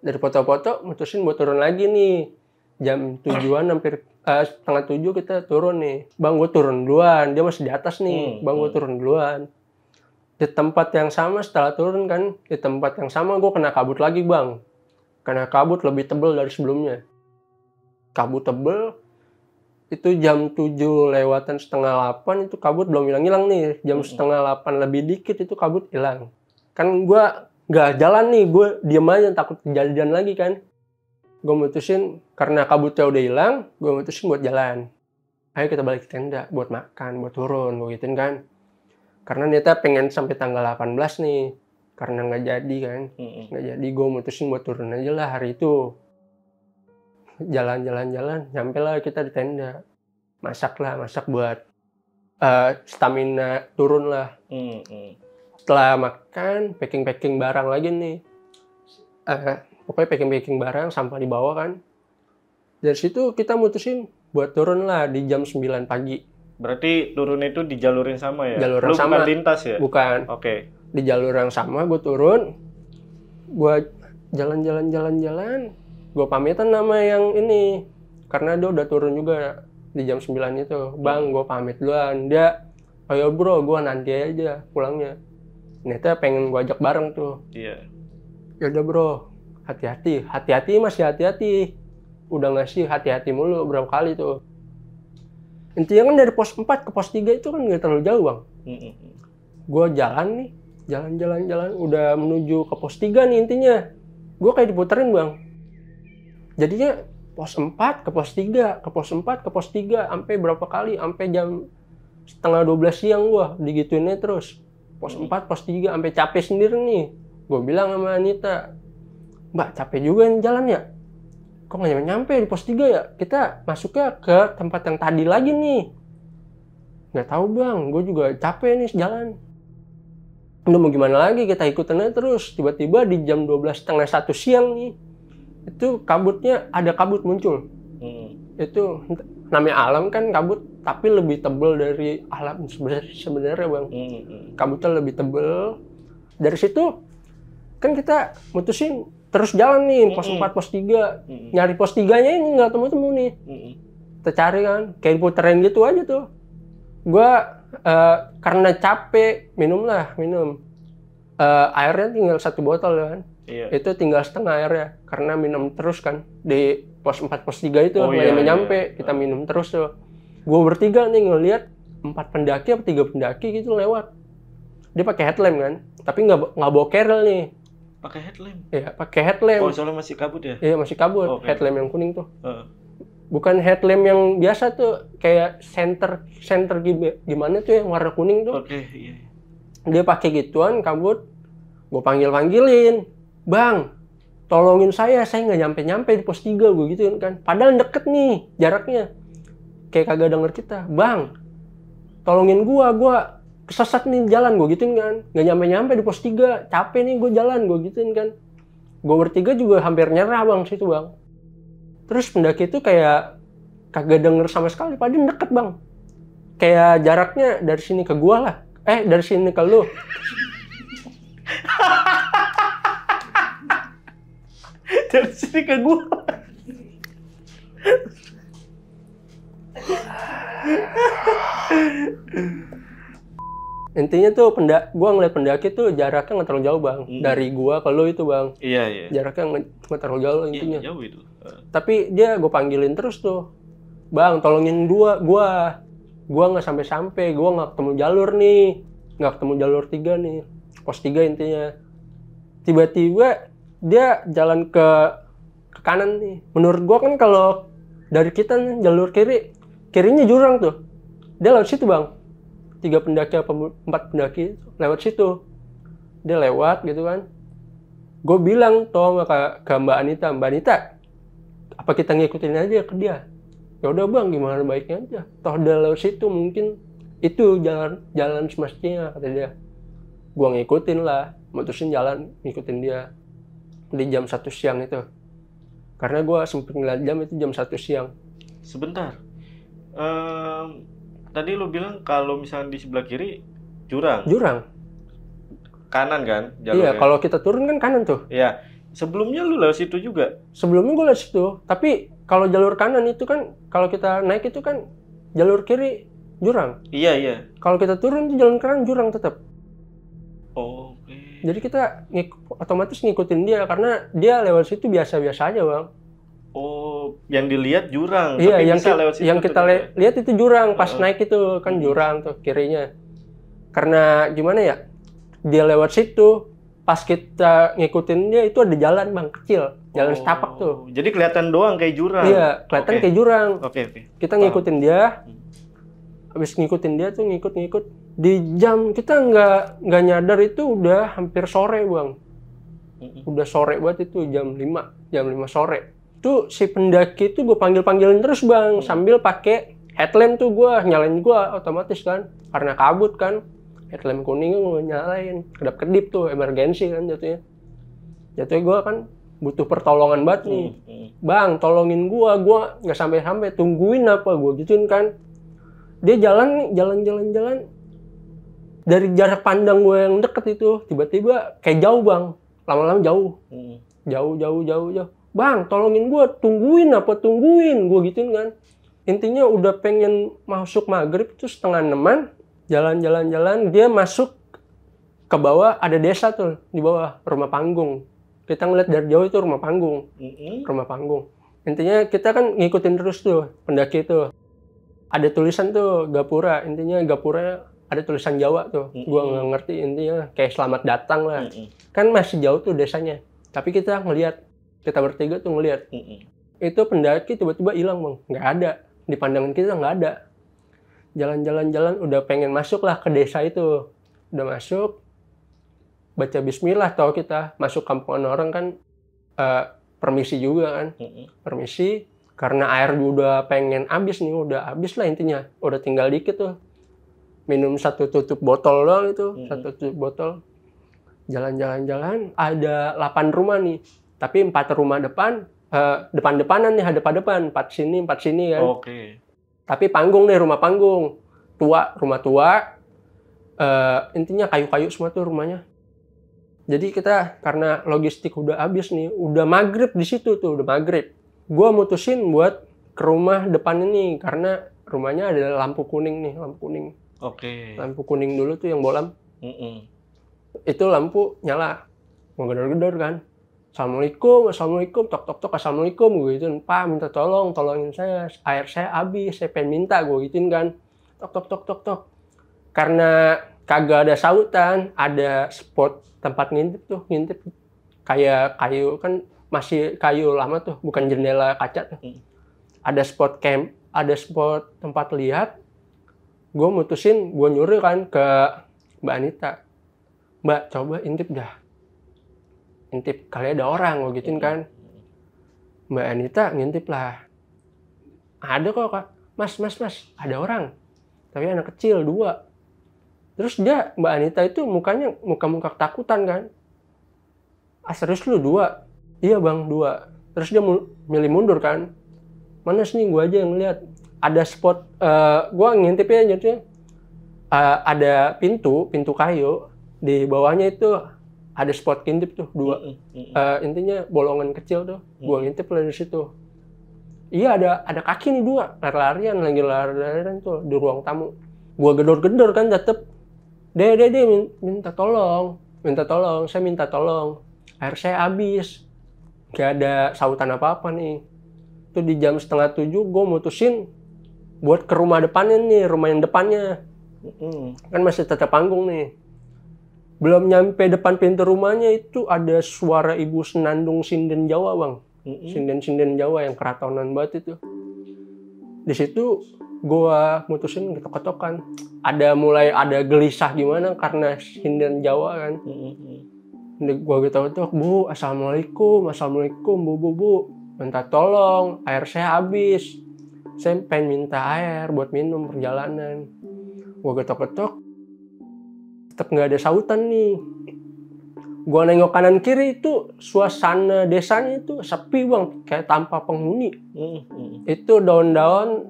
Dari foto-foto mutusin buat turun lagi nih. Jam 7-an hampir setengah 7 kita turun nih. Bang, gue turun duluan. Dia masih di atas nih. Bang, gue turun duluan. Di tempat yang sama setelah turun kan, di tempat yang sama gue kena kabut lagi bang. Kena kabut lebih tebel dari sebelumnya. Kabut tebel. Itu jam 7 lewatan setengah 8 itu kabut belum hilang-hilang nih. Jam setengah 8 lebih dikit itu kabut hilang. Kan gue gak jalan nih, gue diem aja takut kejadian lagi kan. Gue mutusin karena kabutnya udah hilang, gue mutusin buat jalan. Ayo kita balik ke tenda buat makan, buat turun, gue gituin kan. Karena niatnya pengen sampai tanggal 18 nih. Karena nggak jadi kan. Nggak jadi, gue mutusin buat turun aja lah hari itu. Jalan, nyampe lah kita di tenda. Masak buat stamina turun lah. Setelah makan, packing barang lagi nih. Pokoknya packing barang, sampah di bawah kan. Dari situ kita mutusin buat turun lah di jam 9 pagi. Berarti turun itu di jalur yang sama ya? Jalur Lu yang sama. bukan lintas ya? Bukan. Oke. Di jalur yang sama gue turun. Gue jalan. Gue pamitan sama yang ini. Karena dia udah turun juga di jam 9 itu. Bang, gue pamit duluan. Dia, ayo bro, gue nanti aja pulangnya. Ternyata pengen gue ajak bareng tuh. Iya. Yaudah bro, hati-hati. Masih hati-hati. Udah ngasih hati-hati mulu berapa kali tuh. Intinya kan dari pos 4 ke pos 3 itu kan nggak terlalu jauh bang. Gue jalan nih, jalan. Udah menuju ke pos 3 nih intinya. Gue kayak diputerin bang. Jadinya pos 4 ke pos 3, ke pos 4 ke pos 3. Sampai berapa kali, sampai jam setengah 12 siang gue digituinnya terus. Pos 4, pos 3, sampai capek sendiri nih. Gue bilang sama Anita, Mbak capek juga nih jalan ya. Kok nggak nyampe di pos 3 ya? Kita masuknya ke tempat yang tadi lagi nih. Nggak tahu bang, gue juga capek nih jalan. Udah mau gimana lagi, kita ikutin aja terus. Tiba-tiba di jam 12:30 siang nih, itu ada kabut muncul. Itu namanya alam kan kabut, tapi lebih tebal dari alam sebenarnya bang. Kabutnya lebih tebal. Dari situ kan kita mutusin terus jalan nih, pos 4, pos 3. Nyari pos 3-nya ini nggak temu-temu nih. Kita cari kan, kayak puterin gitu aja tuh. Gua karena capek, minum. Airnya tinggal 1 botol kan. Iya. Itu tinggal setengah airnya, karena minum terus kan. Di pos 4, pos 3 itu, nyampe. Kita minum terus tuh. Gua bertiga nih ngeliat 4 pendaki atau 3 pendaki gitu lewat. Dia pakai headlamp kan, tapi nggak bawa carrier nih. Pakai headlamp? Iya, pakai headlamp. Oh, soalnya masih kabut ya? Iya, masih kabut. Okay. Headlamp yang kuning tuh. Bukan headlamp yang biasa tuh, kayak center gimana tuh yang warna kuning tuh. Oke, iya. Dia pakai gituan, kabut. Gue panggilin. Bang, tolongin saya nggak nyampe di pos 3, gue gituin kan. Padahal deket nih jaraknya. Kayak kagak denger kita. Bang, tolongin gua kesesat nih jalan, gue gituin kan. Nggak nyampe di pos 3, capek nih gue jalan, gue gituin kan. Gue bertiga juga hampir nyerah bang situ bang. Terus pendaki itu kayak kagak denger sama sekali, padahal deket bang. Kayak jaraknya dari sini ke gua lah. Dari sini ke lu. Dari sini ke gua. Intinya tuh gua ngeliat pendaki tuh jaraknya nggak terlalu jauh bang. Dari gua ke lu itu bang. Iya. Jaraknya nggak terlalu jauh intinya. Iya, jauh itu. Tapi dia gue panggilin terus tuh. Bang, tolongin gua nggak sampai. Gua nggak ketemu jalur nih. Nggak ketemu jalur 3 nih. Pos 3 intinya. Tiba-tiba dia jalan ke kanan nih. Menurut gua kan kalau dari kita nih, jalur kirinya jurang tuh. Dia lewat situ bang. 3 pendaki apa 4 pendaki lewat situ. Dia lewat gitu kan. Gue bilang tuh ke Mbak Anita, apa kita ngikutin aja ke dia? Ya udah bang, gimana baiknya aja. Toh dia lewat situ, mungkin itu jalan semestinya kata dia. Gue ngikutin lah, mutusin jalan ngikutin dia di jam 1 siang itu. Karena gue sempet ngeliat jam itu jam 1 siang. Sebentar. Tadi lu bilang kalau misalnya di sebelah kiri jurang. Kanan kan jalurnya? Iya, kalau kita turun kan kanan tuh. Iya. Sebelumnya lu lewat situ juga? Sebelumnya gue lewat situ. Tapi kalau jalur kanan itu kan, kalau kita naik itu kan jalur kiri jurang. Iya. Kalau kita turun di jalan kanan jurang tetap. Oke. Jadi kita otomatis ngikutin dia karena dia lewat situ biasa-biasa aja bang. Oh, yang dilihat jurang. Iya, tapi yang kita lihat itu jurang. Pas naik itu kan jurang tuh kirinya. Karena gimana ya? Dia lewat situ, pas kita ngikutin dia itu ada jalan bang kecil, jalan setapak tuh. Jadi kelihatan doang kayak jurang. Iya, kelihatan kayak jurang. Oke. Kita ngikutin dia. Habis ngikutin dia tuh ngikut. Di jam kita nggak nyadar itu udah hampir sore bang. Udah sore banget itu jam 5 sore. Tuh si pendaki itu gue panggilin terus bang, sambil pakai headlamp tuh gue nyalain otomatis kan, karena kabut kan. headlamp kuning gue nyalain, kedap-kedip tuh, emergensi kan jatuhnya gue kan butuh pertolongan banget nih. Bang, tolongin gue nggak sampai tungguin apa gue gituin kan. Dia jalan dari jarak pandang gue yang deket itu tiba-tiba kayak jauh bang, lama-lama jauh. Bang, tolongin gue, tungguin gue gituin kan. Intinya udah pengen masuk maghrib itu 5:30, jalan dia masuk ke bawah, ada desa tuh di bawah, rumah panggung. Kita ngeliat dari jauh itu rumah panggung. Intinya kita kan ngikutin terus tuh pendaki itu. Ada tulisan tuh Gapura, intinya Gapura ada tulisan Jawa tuh. Gua nggak ngerti, intinya kayak selamat datang lah. Kan masih jauh tuh desanya. Tapi kita ngeliat, kita bertiga tuh ngeliat. Itu pendaki tiba-tiba hilang bang, nggak ada. Di pandangan kita nggak ada. Jalan, udah pengen masuk lah ke desa itu. Udah masuk, baca bismillah, tau kita masuk kampungan orang kan permisi juga kan. Permisi, karena air udah pengen habis nih, udah habis lah intinya. Udah tinggal dikit tuh. Minum 1 tutup botol doang itu, 1 tutup botol. Jalan, ada 8 rumah nih. Tapi 4 rumah depan, depan-depanan nih, hadap-hadapan, 4 sini kan. Tapi panggung nih, rumah panggung. Rumah tua. Intinya kayu-kayu semua tuh rumahnya. Jadi kita karena logistik udah habis nih, udah maghrib di situ tuh, udah maghrib. Gua mutusin buat ke rumah depan ini karena rumahnya ada lampu kuning nih, lampu kuning. Lampu kuning dulu tuh yang bolam. Itu lampu nyala. Gua gedor-gedor kan. Assalamualaikum, tok, assalamualaikum, gue gituin. Pak, minta tolongin saya, air saya habis, saya pengen minta, gue gituin kan. Tok. Karena kagak ada sautan, ada spot tempat ngintip kayak kayu kan, masih kayu lama tuh, bukan jendela kaca tuh. Ada spot camp, ada spot tempat lihat. Gue mutusin, gue nyuruh kan ke Mbak Anita. Mbak, coba intip dah. Intip, kali ada orang, gue gituin kan. Mbak Anita ngintip lah. Ada kok kak, mas, ada orang. Tapi anak kecil 2. Terus dia, Mbak Anita itu mukanya muka ketakutan kan. Ah serius lu 2? Iya bang, 2. Terus dia milih mundur kan. Mana sih gue aja yang lihat. Ada spot, gue ngintipnya jadinya. Ada pintu kayu. Di bawahnya itu ada spot ngintip tuh 2. Intinya bolongan kecil tuh. Gue ngintip lah di situ. Iya ada kaki nih 2. Lari-larian tuh di ruang tamu. Gue gedor-gedor kan tetep. Dia minta tolong. Saya minta tolong. Air saya habis. Gak ada sautan apa-apa nih. Itu di jam 6:30 gue mutusin buat ke rumah depannya nih, rumah yang depannya. Kan masih tetap panggung nih. Belum nyampe depan pintu rumahnya itu ada suara ibu senandung sinden Jawa bang. Sinden Jawa yang keratonan banget itu. Di situ gua mutusin ketok-ketokan. Mulai ada gelisah gimana karena sinden Jawa kan. Gua ketok-ketok, Bu, assalamualaikum bu. Minta tolong, air saya habis. Saya pengen minta air buat minum perjalanan. Gua ketok-ketok, tetap nggak ada sautan nih. Gua nengok kanan kiri itu suasana desanya itu sepi bang, kayak tanpa penghuni. Itu daun-daun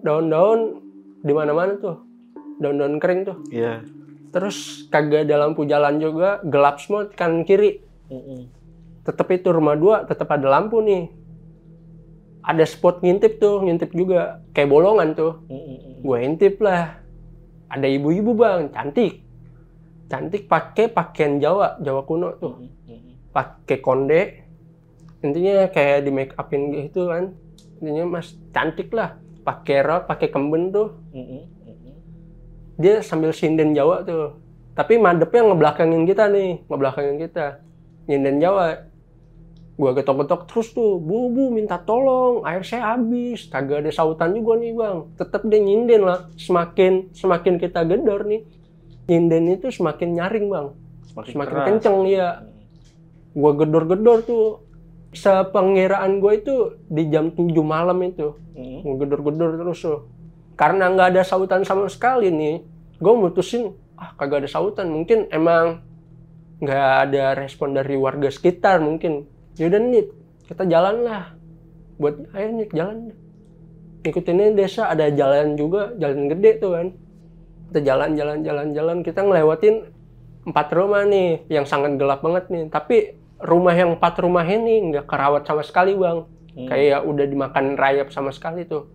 di mana-mana tuh, daun-daun kering tuh. Terus kagak ada lampu jalan juga, gelap semua kanan kiri. Tetap itu rumah 2, tetap ada lampu nih. Ada spot ngintip juga, kayak bolongan tuh. Gue intip lah. Ada ibu-ibu bang, cantik pakai pakaian Jawa kuno tuh. Pakai konde. Intinya kayak di make upin gitu kan. Intinya mas cantik lah. Pakai rok, pakai kemben tuh. Dia sambil sinden Jawa tuh. Tapi madepnya ngebelakangin kita. Sinden Jawa. Gua ketok-ketok terus tuh, Bu, minta tolong, air saya habis. Kagak ada sautan juga nih bang. Tetep dia nyinden lah. Semakin kita gedor nih, nyinden itu semakin nyaring bang. Semakin kenceng ya. Gua gedor-gedor tuh. Sepengiraan gue itu di jam 7 malam itu. Gua gedor-gedor terus tuh. Karena nggak ada sautan sama sekali nih, gue mutusin, kagak ada sautan. Mungkin emang nggak ada respon dari warga sekitar mungkin. Yaudah nih, kita jalan lah. Ayo nih jalan. Ikutin desa, ada jalan juga, jalan gede tuh kan. Kita jalan. Kita ngelewatin 4 rumah nih, yang sangat gelap banget nih. Tapi rumah yang 4 rumah ini nggak kerawat sama sekali bang. Kayak udah dimakan rayap sama sekali tuh.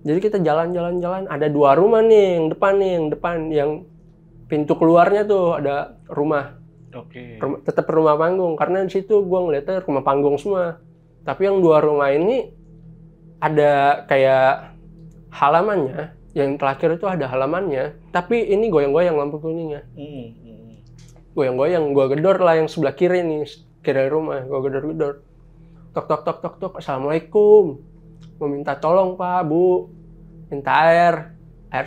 Jadi kita jalan. Ada 2 rumah nih, yang depan, yang pintu keluarnya tuh ada rumah. Oke. Tetap rumah panggung, karena di situ gue ngeliatnya rumah panggung semua. Tapi yang 2 rumah ini ada kayak halamannya. Yang terakhir itu ada halamannya. Tapi ini goyang-goyang lampu kuningnya. Goyang-goyang, gue gedor lah yang sebelah kiri nih, kiri rumah. Gue gedor. Tok. Assalamualaikum. Mau minta tolong Pak, Bu. Minta air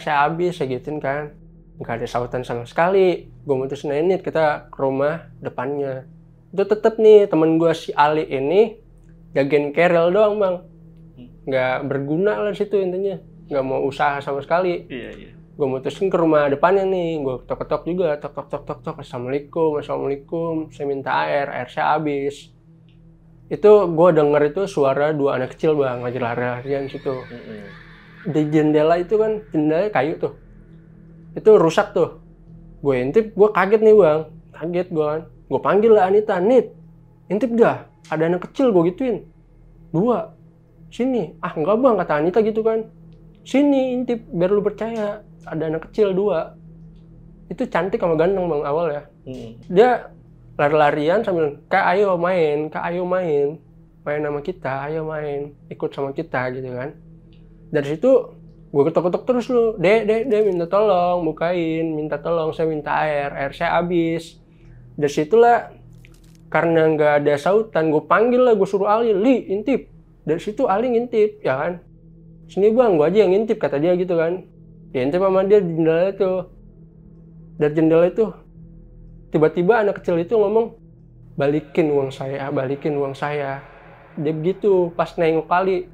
saya habis, saya gituin kan. Nggak ada sautan sama sekali. Gue mutusin ini kita ke rumah depannya. Itu tetep nih temen gue si Ali ini jagain keril doang bang. Nggak berguna lah situ intinya. Nggak mau usaha sama sekali. Iya. Gue mutusin ke rumah depannya nih. Gue ketok-ketok juga. Tok. Assalamualaikum. Saya minta air saya habis. Itu gue denger itu suara 2 anak kecil bang. Lagi lari-larian situ. Di jendela itu kan, jendelanya kayu tuh. Itu rusak tuh. Gue intip, gue kaget nih bang. Kaget gue kan. Gue panggil lah Anita. Nit, intip dah. Ada anak kecil gue gituin. 2. Sini. Enggak bang, kata Anita gitu kan. Sini intip, biar lu percaya. Ada anak kecil 2. Itu cantik sama ganteng bang awal ya. Dia lari-larian sambil, Kak ayo main. Main sama kita, ayo main. Ikut sama kita gitu kan. Dari situ gue ketok-ketok terus lu, Dek, minta tolong, bukain, minta tolong, saya minta air saya habis. Dari situlah, karena nggak ada sautan, gue panggil lah, gue suruh Ali, Li, intip. Dari situ Ali ngintip, ya kan. Sini bang, gue aja yang ngintip, kata dia gitu kan. Dia intip sama dia di jendela itu. Dari jendela itu, tiba-tiba anak kecil itu ngomong, balikin uang saya. Dia begitu, pas nengok Ali.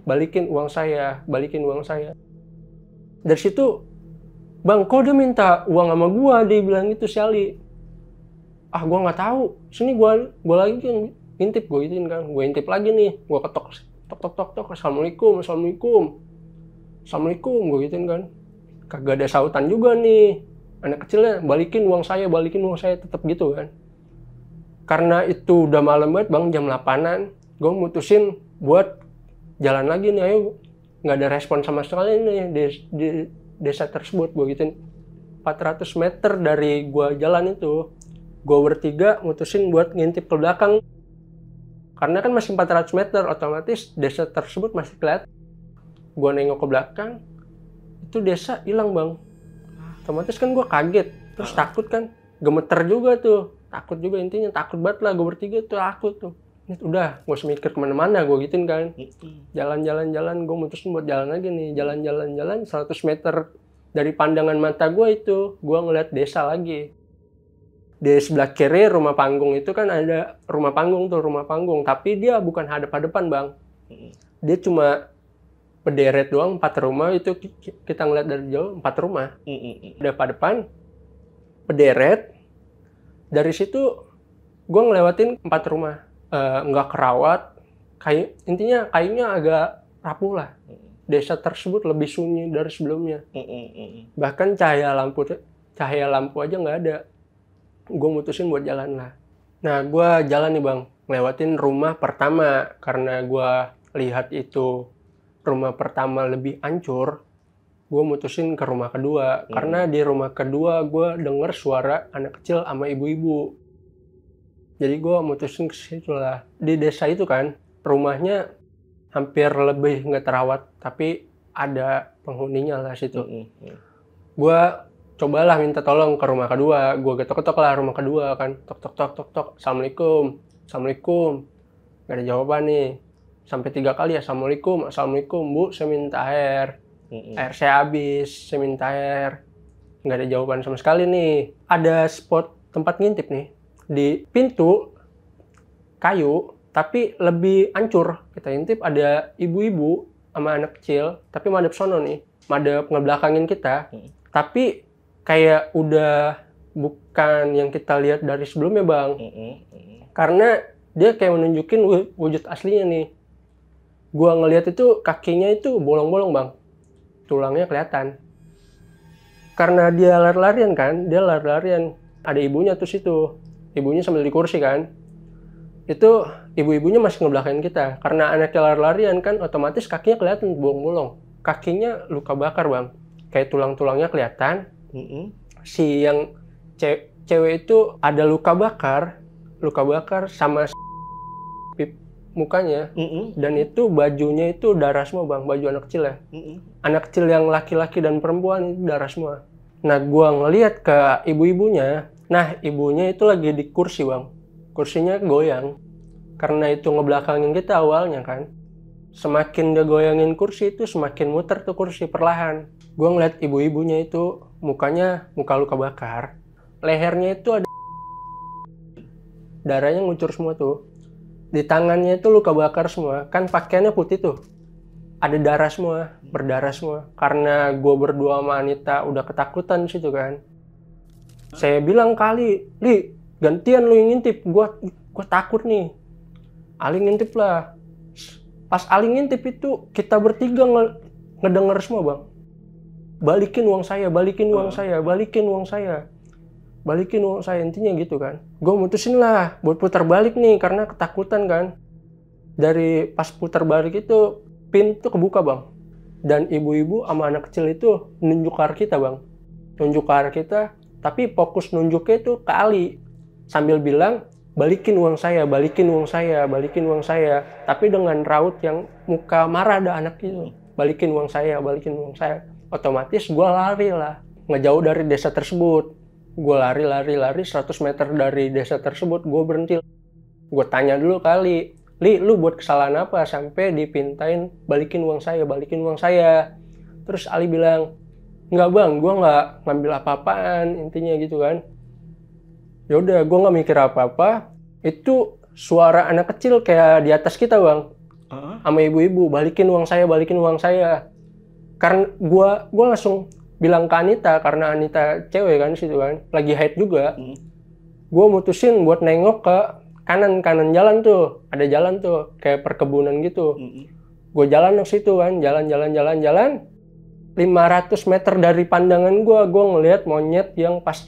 Balikin uang saya. Dari situ, bang, kok dia minta uang sama gua? Dia bilang gitu si Ali. Gua nggak tahu. Sini gua lagi yang intip, gua gituin kan. Gua intip lagi nih, gua ketok, tok. Assalamualaikum, gua gituin kan. Kagak ada sautan juga nih. Anak kecilnya, balikin uang saya, tetap gitu kan. Karena itu udah malam banget bang, jam 8-an. Gua mutusin buat jalan lagi nih, ayo. Nggak ada respon sama sekali nih di desa tersebut. Gue gituin 400 meter dari gue jalan itu, gue bertiga mutusin buat ngintip ke belakang. Karena kan masih 400 meter, otomatis desa tersebut masih kelihatan. Gue nengok ke belakang, itu desa hilang bang. Otomatis kan gue kaget, terus takut kan, gemeter juga tuh. Takut juga intinya, takut banget lah, gue bertiga tuh takut tuh. Udah, gak usah mikir kemana-mana, gue gituin kan. Jalan, gue mutusin buat jalan lagi nih. Jalan, 100 meter dari pandangan mata gue itu, gue ngeliat desa lagi. Di sebelah kiri rumah panggung itu kan ada rumah panggung. Tapi dia bukan hadap-hadapan bang. Dia cuma berderet doang, 4 rumah itu kita ngeliat dari jauh, 4 rumah. Hadap-hadapan, berderet. Dari situ, gue ngelewatin 4 rumah. Nggak kerawat, intinya kayunya agak rapuh lah. Desa tersebut lebih sunyi dari sebelumnya. Bahkan cahaya lampu aja nggak ada. Gue mutusin buat jalan lah. Nah, gue jalan nih bang, ngelewatin rumah pertama. Karena gue lihat itu rumah pertama lebih hancur, gue mutusin ke rumah kedua. Karena di rumah kedua gue denger suara anak kecil sama ibu-ibu. Jadi gue mutusin ke situ lah. Di desa itu kan, rumahnya hampir lebih nggak terawat, tapi ada penghuninya lah situ. Gue cobalah minta tolong ke rumah kedua. Gue ketok-ketok lah rumah kedua kan. Tok. Assalamualaikum. Gak ada jawaban nih. Sampai 3 kali, Assalamualaikum, Bu, saya minta air. Air saya habis, saya minta air. Gak ada jawaban sama sekali nih. Ada spot tempat ngintip nih. Di pintu kayu, tapi lebih hancur. Kita intip ada ibu-ibu sama anak kecil, tapi madep sono nih. Madep ngebelakangin kita. Tapi kayak udah bukan yang kita lihat dari sebelumnya bang. Karena dia kayak menunjukin wujud aslinya nih. Gua ngelihat itu kakinya itu bolong-bolong bang, tulangnya kelihatan. Karena dia lari-larian kan, ada ibunya tuh situ, ibunya sambil di kursi kan. Itu ibu-ibunya masih ngebelakangin kita. Karena anaknya lari-larian kan, otomatis kakinya kelihatan bolong-bolong. Kakinya luka bakar bang, kayak tulang-tulangnya kelihatan. Si yang cewek itu ada luka bakar sama mukanya. Dan itu bajunya itu darah semua bang, baju anak kecil ya. Anak kecil yang laki-laki dan perempuan itu darah semua. Nah gua ngelihat ke ibu-ibunya, nah ibunya itu lagi di kursi bang, kursinya goyang. Karena itu ngebelakangin kita awalnya kan. Semakin dia goyangin kursi itu semakin muter tuh kursi perlahan. Gua ngeliat ibu-ibunya itu mukanya muka luka bakar, lehernya itu ada darahnya ngucur semua tuh. Di tangannya itu luka bakar semua, kan pakaiannya putih tuh. Ada darah semua, berdarah semua. Karena gue berdua sama Anita udah ketakutan situ kan. Saya bilang kali, Li, gantian lu yang ngintip, gue takut nih. Ali ngintip lah. Pas Ali ngintip itu kita bertiga ngedenger semua bang. Balikin uang saya, balikin uang saya, balikin uang saya. Balikin uang saya, intinya gitu kan. Gue mutusin lah buat putar balik nih karena ketakutan kan. Dari pas putar balik itu pintu kebuka bang. Dan ibu-ibu sama anak kecil itu nunjuk ke arah kita bang. Nunjuk ke arah kita, tapi fokus nunjuknya itu ke Ali. Sambil bilang, balikin uang saya, balikin uang saya, balikin uang saya. Tapi dengan raut yang muka marah ada anak itu. Balikin uang saya, balikin uang saya. Otomatis gue lari lah. Ngejauh dari desa tersebut. Gue lari 100 meter dari desa tersebut, gue berhenti. Gue tanya dulu kali, Li, lu buat kesalahan apa sampai dipintain balikin uang saya, balikin uang saya. Terus Ali bilang, enggak bang, gue nggak ngambil apa-apaan, intinya gitu kan. Yaudah, gue nggak mikir apa-apa. Itu suara anak kecil kayak di atas kita bang, sama ibu-ibu, balikin uang saya, balikin uang saya. Karena gue langsung bilang ke Anita, karena Anita cewek kan situ kan, lagi haid juga. Gue mutusin buat nengok ke kanan jalan tuh, ada jalan tuh kayak perkebunan gitu. Gue jalan ke situ kan, jalan 500 meter dari pandangan gue ngelihat monyet yang pas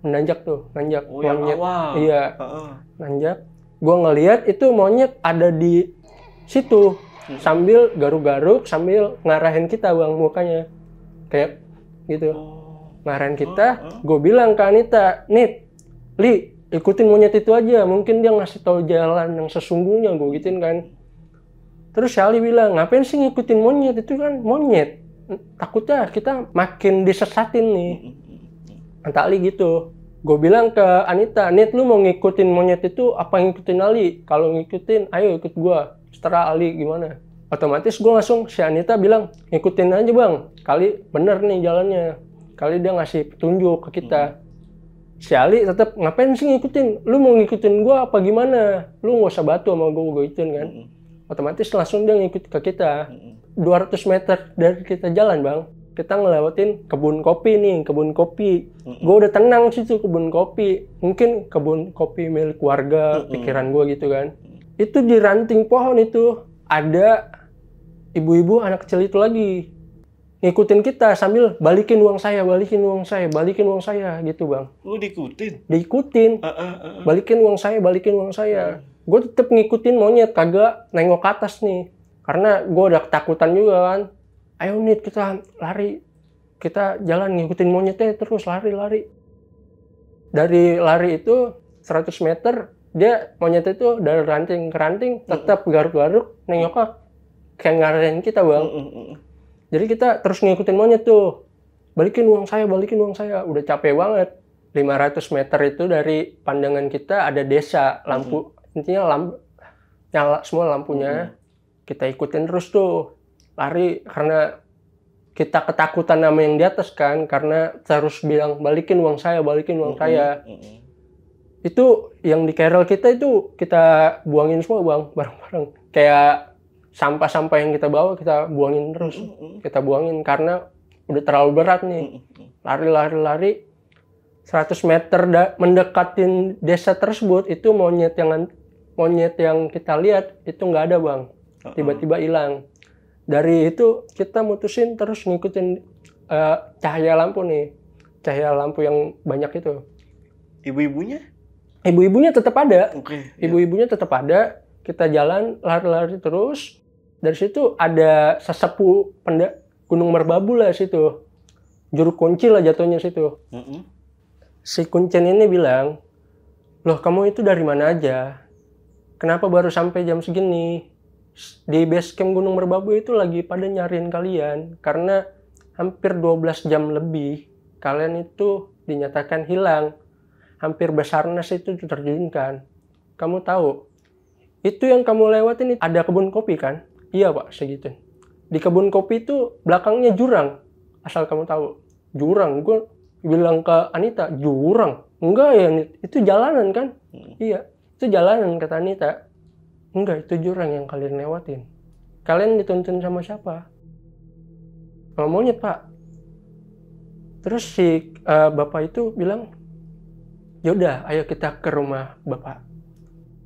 menanjak tuh, nanjak monyet. Iya, nanjak. Gue ngelihat itu monyet ada di situ sambil garuk-garuk, sambil ngarahin kita bang mukanya kayak gitu. Ngarahin kita. Gue bilang ke Anita, Nit, Li, ikutin monyet itu aja, mungkin dia ngasih tahu jalan yang sesungguhnya, gue gituin kan. Terus Ali bilang, ngapain sih ngikutin monyet, itu kan monyet, takutnya kita makin disesatin nih. Kata Ali gitu. Gue bilang ke Anita, Nit, lu mau ngikutin monyet itu apa ngikutin Ali? Kalau ngikutin, ayo ikut gue, setelah Ali gimana. Otomatis gue langsung, si Anita bilang, ngikutin aja bang, kali bener nih jalannya, kali dia ngasih petunjuk ke kita. Si Ali tetap, ngapain sih ngikutin, lu mau ngikutin gue apa gimana, lu gak usah batu sama gue gituin kan. Otomatis langsung dia ngikut ke kita. 200 meter dari kita jalan bang, kita ngelewatin kebun kopi nih, kebun kopi. Gue udah tenang situ kebun kopi, mungkin kebun kopi milik keluarga, pikiran gue gitu kan. Itu di ranting pohon itu ada ibu-ibu anak kecil itu lagi ngikutin kita sambil balikin uang saya, balikin uang saya, balikin uang saya gitu bang. Lu Diikutin. Balikin uang saya, balikin uang saya. Gue tetep ngikutin monyet, kagak nengok ke atas nih. Karena gue udah ketakutan juga kan. Ayo Nit, kita lari. Kita jalan ngikutin monyetnya terus, lari. Dari lari itu 100 meter, dia monyet itu dari ranting ke ranting tetap garuk-garuk nengok ke kayak ngarahin kita bang. Jadi kita terus ngikutin monyet tuh, balikin uang saya, balikin uang saya. Udah capek banget. 500 meter itu dari pandangan kita ada desa, lampu, intinya nyala semua lampunya. Kita ikutin terus tuh, lari karena kita ketakutan sama yang di atas kan, karena terus bilang balikin uang saya, balikin uang saya. Itu yang di kerel kita itu kita buangin semua bang, barang-barang. Kayak sampah-sampah yang kita bawa kita buangin terus. Kita buangin karena udah terlalu berat nih. lari 100 meter mendekatin desa tersebut. Itu monyet yang kita lihat itu nggak ada bang, tiba-tiba hilang. Dari itu kita mutusin terus ngikutin cahaya lampu yang banyak itu. Ibu-ibunya tetap ada. Ibu-ibunya tetap ada. Kita jalan lari terus. Dari situ ada sesepuh Gunung Merbabu lah situ. Juru kunci lah jatuhnya situ. Si Kuncen ini bilang, loh kamu itu dari mana aja? Kenapa baru sampai jam segini? Di base camp Gunung Merbabu itu lagi pada nyariin kalian. Karena hampir 12 jam lebih kalian itu dinyatakan hilang. Hampir Basarnas itu diterjunkan. Kamu tahu, itu yang kamu lewatin ada kebun kopi kan? Iya pak, segitu. Di kebun kopi itu belakangnya jurang. Asal kamu tahu, jurang. Gue bilang ke Anita, jurang? Enggak ya, itu jalanan kan? Iya, itu jalanan kata Anita. Enggak, itu jurang yang kalian lewatin. Kalian dituntun sama siapa? Sama monyet pak. Terus si bapak itu bilang, yaudah ayo kita ke rumah bapak.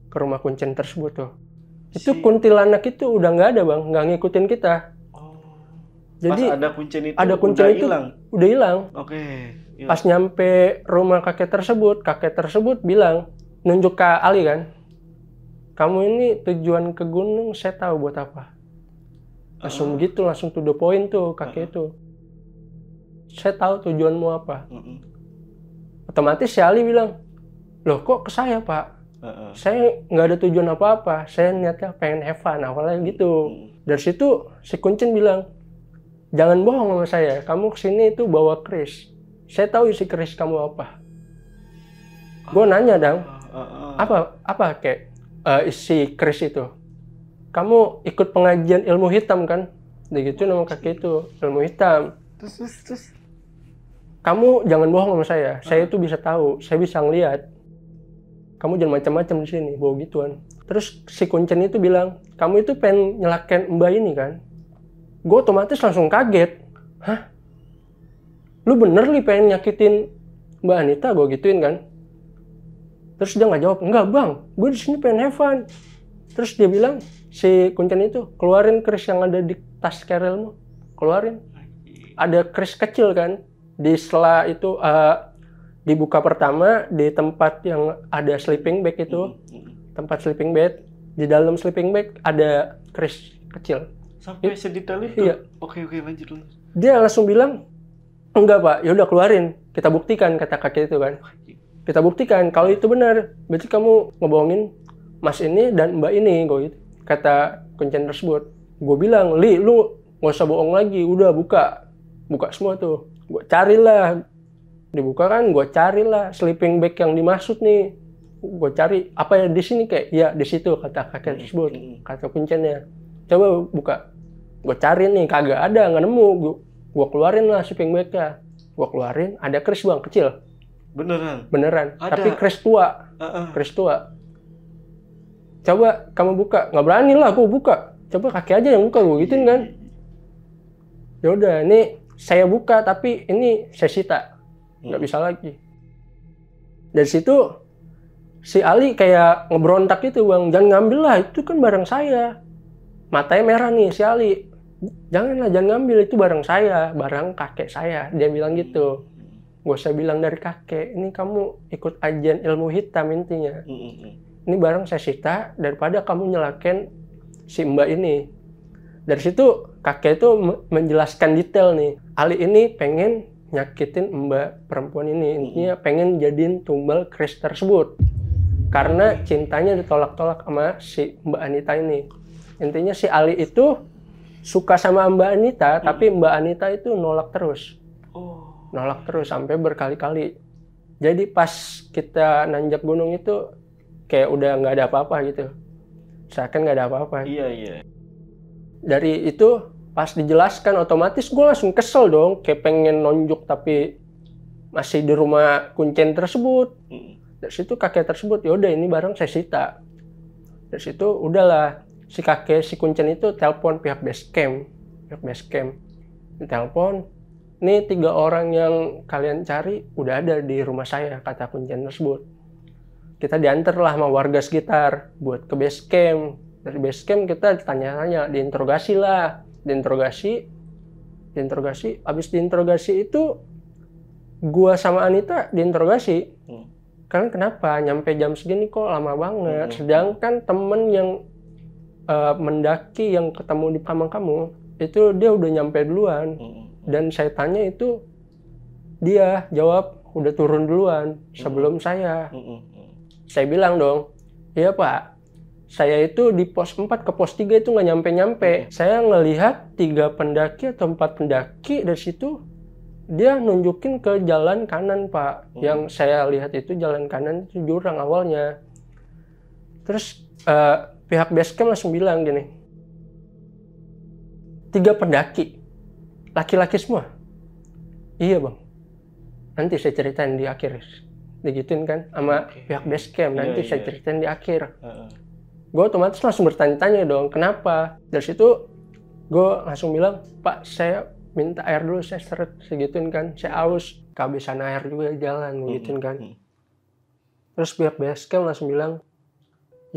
Ke rumah Kuncen tersebut tuh. Itu kuntilanak itu udah nggak ada bang, nggak ngikutin kita. Jadi pas ada Kuncen itu udah hilang. Oke. Iya. Pas nyampe rumah kakek tersebut bilang, nunjuk ke Ali kan, kamu ini tujuan ke gunung saya tahu buat apa. Langsung to the point tuh kakek itu. Saya tahu tujuanmu apa. Otomatis si Ali bilang, loh kok ke saya pak? Saya nggak ada tujuan apa-apa. Saya niatnya pengen have fun, awalnya gitu. Dari situ si Kuncen bilang, jangan bohong sama saya. Kamu kesini itu bawa keris. Saya tahu isi keris kamu apa. Gue nanya dong, apa kayak isi keris itu? Kamu ikut pengajian ilmu hitam kan? Begitu nama kakek itu, ilmu hitam. Terus. Kamu jangan bohong sama saya. Saya itu bisa tahu, saya bisa ngelihat. Kamu jangan macam-macam di sini, bawa gituan. Terus si Kuncen itu bilang, kamu itu pengen nyelakain Mbak ini kan? Gue otomatis langsung kaget. Hah? Lu bener nih pengen nyakitin Mbak Anita? Gue gituin kan. Terus dia nggak jawab, enggak bang, gue di sini pengen have fun. Terus dia bilang, si Kuncen itu, keluarin keris yang ada di tas kerelmu. Keluarin. Ada keris kecil kan. Di sela itu dibuka pertama di tempat yang ada sleeping bag itu, tempat sleeping bed. Di dalam sleeping bag ada keris kecil. Sampai sedetail itu? Iya. Oke, lanjut. Dia langsung bilang, enggak pak, yaudah keluarin. Kita buktikan, kata kakek itu kan. Kita buktikan, kalau itu benar, berarti kamu ngebohongin mas ini dan mbak ini, gitu. Kata Kuncen tersebut. Gue bilang, Li, lu gak usah bohong lagi, udah buka semua tuh. Gue carilah, dibuka kan, gue carilah sleeping bag yang dimaksud nih. Gue cari, apa ya di sini kayak, ya di situ kata kakek tersebut, kata Kuncennya. Coba buka, gue cari nih, kagak ada, nggak nemu. Gue keluarin lah sleeping bagnya, gue keluarin, ada keris bang kecil. Beneran. Ada. Tapi keris tua, Coba kamu buka, nggak berani lah, gue buka. Coba kakek aja yang buka, gue gituin kan. Yaudah, ini saya buka, tapi ini saya sita. Nggak bisa lagi. Dari situ, si Ali kayak ngeberontak gitu, bang. Jangan ngambil lah, itu kan barang saya. Matanya merah nih, si Ali. Jangan ngambil, itu barang saya, barang kakek saya. Dia bilang gitu. Saya bilang dari kakek, ini kamu ikut ajian ilmu hitam intinya. Ini barang saya sita, daripada kamu nyelakain si mbak ini. Dari situ kakek itu menjelaskan detail nih. Ali ini pengen nyakitin mbak perempuan ini. Intinya pengen jadiin tumbal keris tersebut. Karena cintanya ditolak-tolak sama si Mbak Anita ini. Intinya si Ali itu suka sama Mbak Anita, tapi Mbak Anita itu nolak terus. Nolak terus sampai berkali-kali. Jadi pas kita nanjak gunung itu kayak udah nggak ada apa-apa gitu. Seakan nggak ada apa-apa. Iya. Dari itu pas dijelaskan otomatis gue langsung kesel dong, kayak pengen nonjok tapi masih di rumah Kuncen tersebut. Dari situ kakek tersebut, yaudah ini barang saya sita. Dari situ udahlah si Kuncen itu telepon pihak base camp. Telepon, nih 3 orang yang kalian cari udah ada di rumah saya, kata kuncen tersebut. Kita diantar lah sama warga sekitar buat ke base camp. Dari base camp kita ditanya-tanya, diinterogasi lah, diinterogasi. Abis diinterogasi itu gua sama Anita diinterogasi. Kalian kenapa nyampe jam segini kok lama banget? Sedangkan temen yang mendaki yang ketemu di kamar kamu itu dia udah nyampe duluan. Dan saya tanya itu dia jawab udah turun duluan sebelum saya. Saya bilang dong, iya Pak, saya itu di pos 4 ke pos 3 itu nggak nyampe-nyampe. Saya ngelihat 3 pendaki atau 4 pendaki dari situ, dia nunjukin ke jalan kanan Pak. Yang saya lihat itu jalan kanan itu jurang awalnya. Terus pihak base camp langsung bilang gini, 3 pendaki, laki-laki semua. Iya Bang, nanti saya ceritain di akhir. Digituin kan sama pihak base camp, nanti saya ceritain di akhir. Gue otomatis langsung bertanya-tanya dong, kenapa? Dari situ gue langsung bilang, Pak saya minta air dulu, saya seret, segituin kan, saya aus, kehabisan air juga jalan, begituin kan. Terus pihak base camp langsung bilang,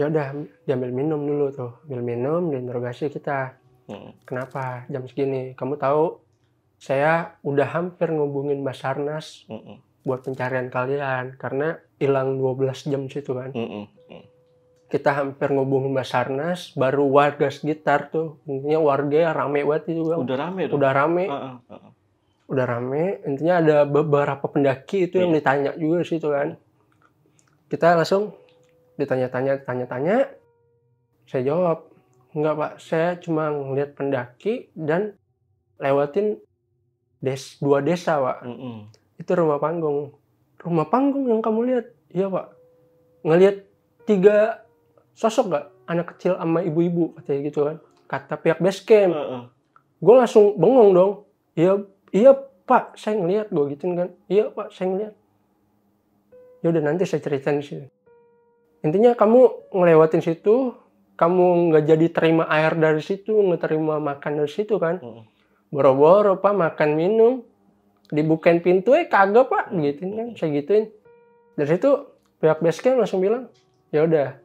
ya udah diambil minum dulu tuh, ambil minum, diinterogasi kita. Kenapa jam segini? Kamu tahu saya udah hampir ngubungin Basarnas buat pencarian kalian karena hilang 12 jam situ kan. Kita hampir ngubungin Basarnas, baru warga sekitar tuh, intinya warga rame banget itu Bang. Udah rame dong? Udah rame, intinya ada beberapa pendaki itu yang ditanya juga situ kan. Kita langsung ditanya-tanya, saya jawab, enggak Pak, saya cuma ngeliat pendaki dan lewatin 2 desa Pak. Itu rumah panggung yang kamu lihat. Iya Pak, ngelihat 3 sosok gak? Anak kecil sama ibu-ibu katanya gitu kan, kata pihak base camp. Gue langsung bengong dong. Iya Pak, saya ngelihat, gue gituin kan. Iya Pak, saya ngelihat. Ya udah nanti saya ceritain di sini. Intinya kamu ngelewatin situ, kamu nggak jadi terima air dari situ, nggak terima makan dari situ kan. Boro-boro Pak makan minum, dibukain pintu kagak Pak, gituin kan, saya gituin. Dari situ pihak base camp langsung bilang, ya udah,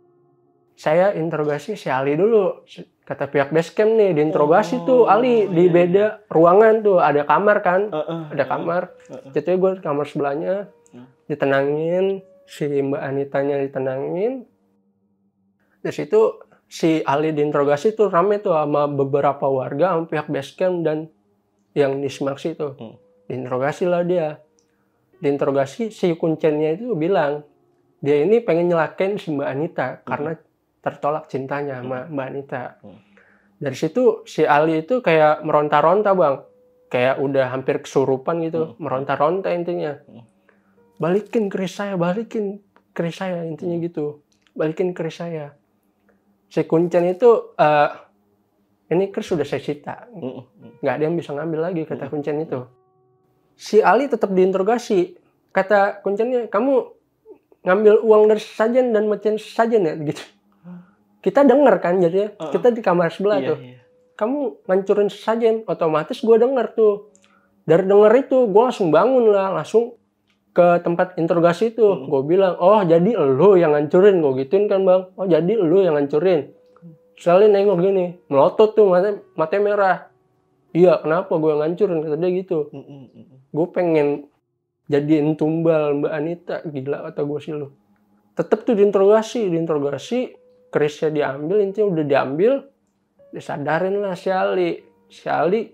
saya interogasi si Ali dulu. Kata pihak base camp nih, diinterogasi tuh Ali di beda ruangan tuh, ada kamar kan, ada kamar. Jadi gue di kamar sebelahnya, ditenangin, si Mbak Anitanya ditenangin. Dari situ si Ali diinterogasi tuh rame tuh sama beberapa warga, sama pihak base camp dan yang di Semaksi tuh. Diinterogasi lah dia. Diinterogasi si kuncennya itu bilang, dia ini pengen nyelakain si Mbak Anita karena tertolak cintanya sama Mbak Anita. Dari situ si Ali itu kayak meronta-ronta Bang. Kayak udah hampir kesurupan gitu, meronta-ronta intinya. Balikin keris saya intinya gitu. Balikin keris saya. Si kuncen itu, ini keris sudah saya sita. Nggak ada yang bisa ngambil lagi, kata kuncen itu. Si Ali tetap diinterogasi. Kata kuncennya, kamu ngambil uang dari sesajen dan mecahin sesajen ya? Gitu. Kita denger kan jadinya. Kita di kamar sebelah tuh. Kamu ngancurin sesajen. Otomatis gue denger tuh. Dari denger itu, gue langsung bangun lah. Langsung ke tempat interogasi itu. Gue bilang, oh jadi lu yang ngancurin. Gue gituin kan Bang. Oh jadi lu yang ngancurin. Sekali nengok gini. Melotot tuh, matanya merah. Iya kenapa gue yang ngancurin. Kata dia gitu. Gue pengen jadiin tumbal Mbak Anita. Gila kata gue sih lu. Tetep tuh diinterogasi. Kerisnya diambil, intinya udah diambil. Disadarin lah si Ali.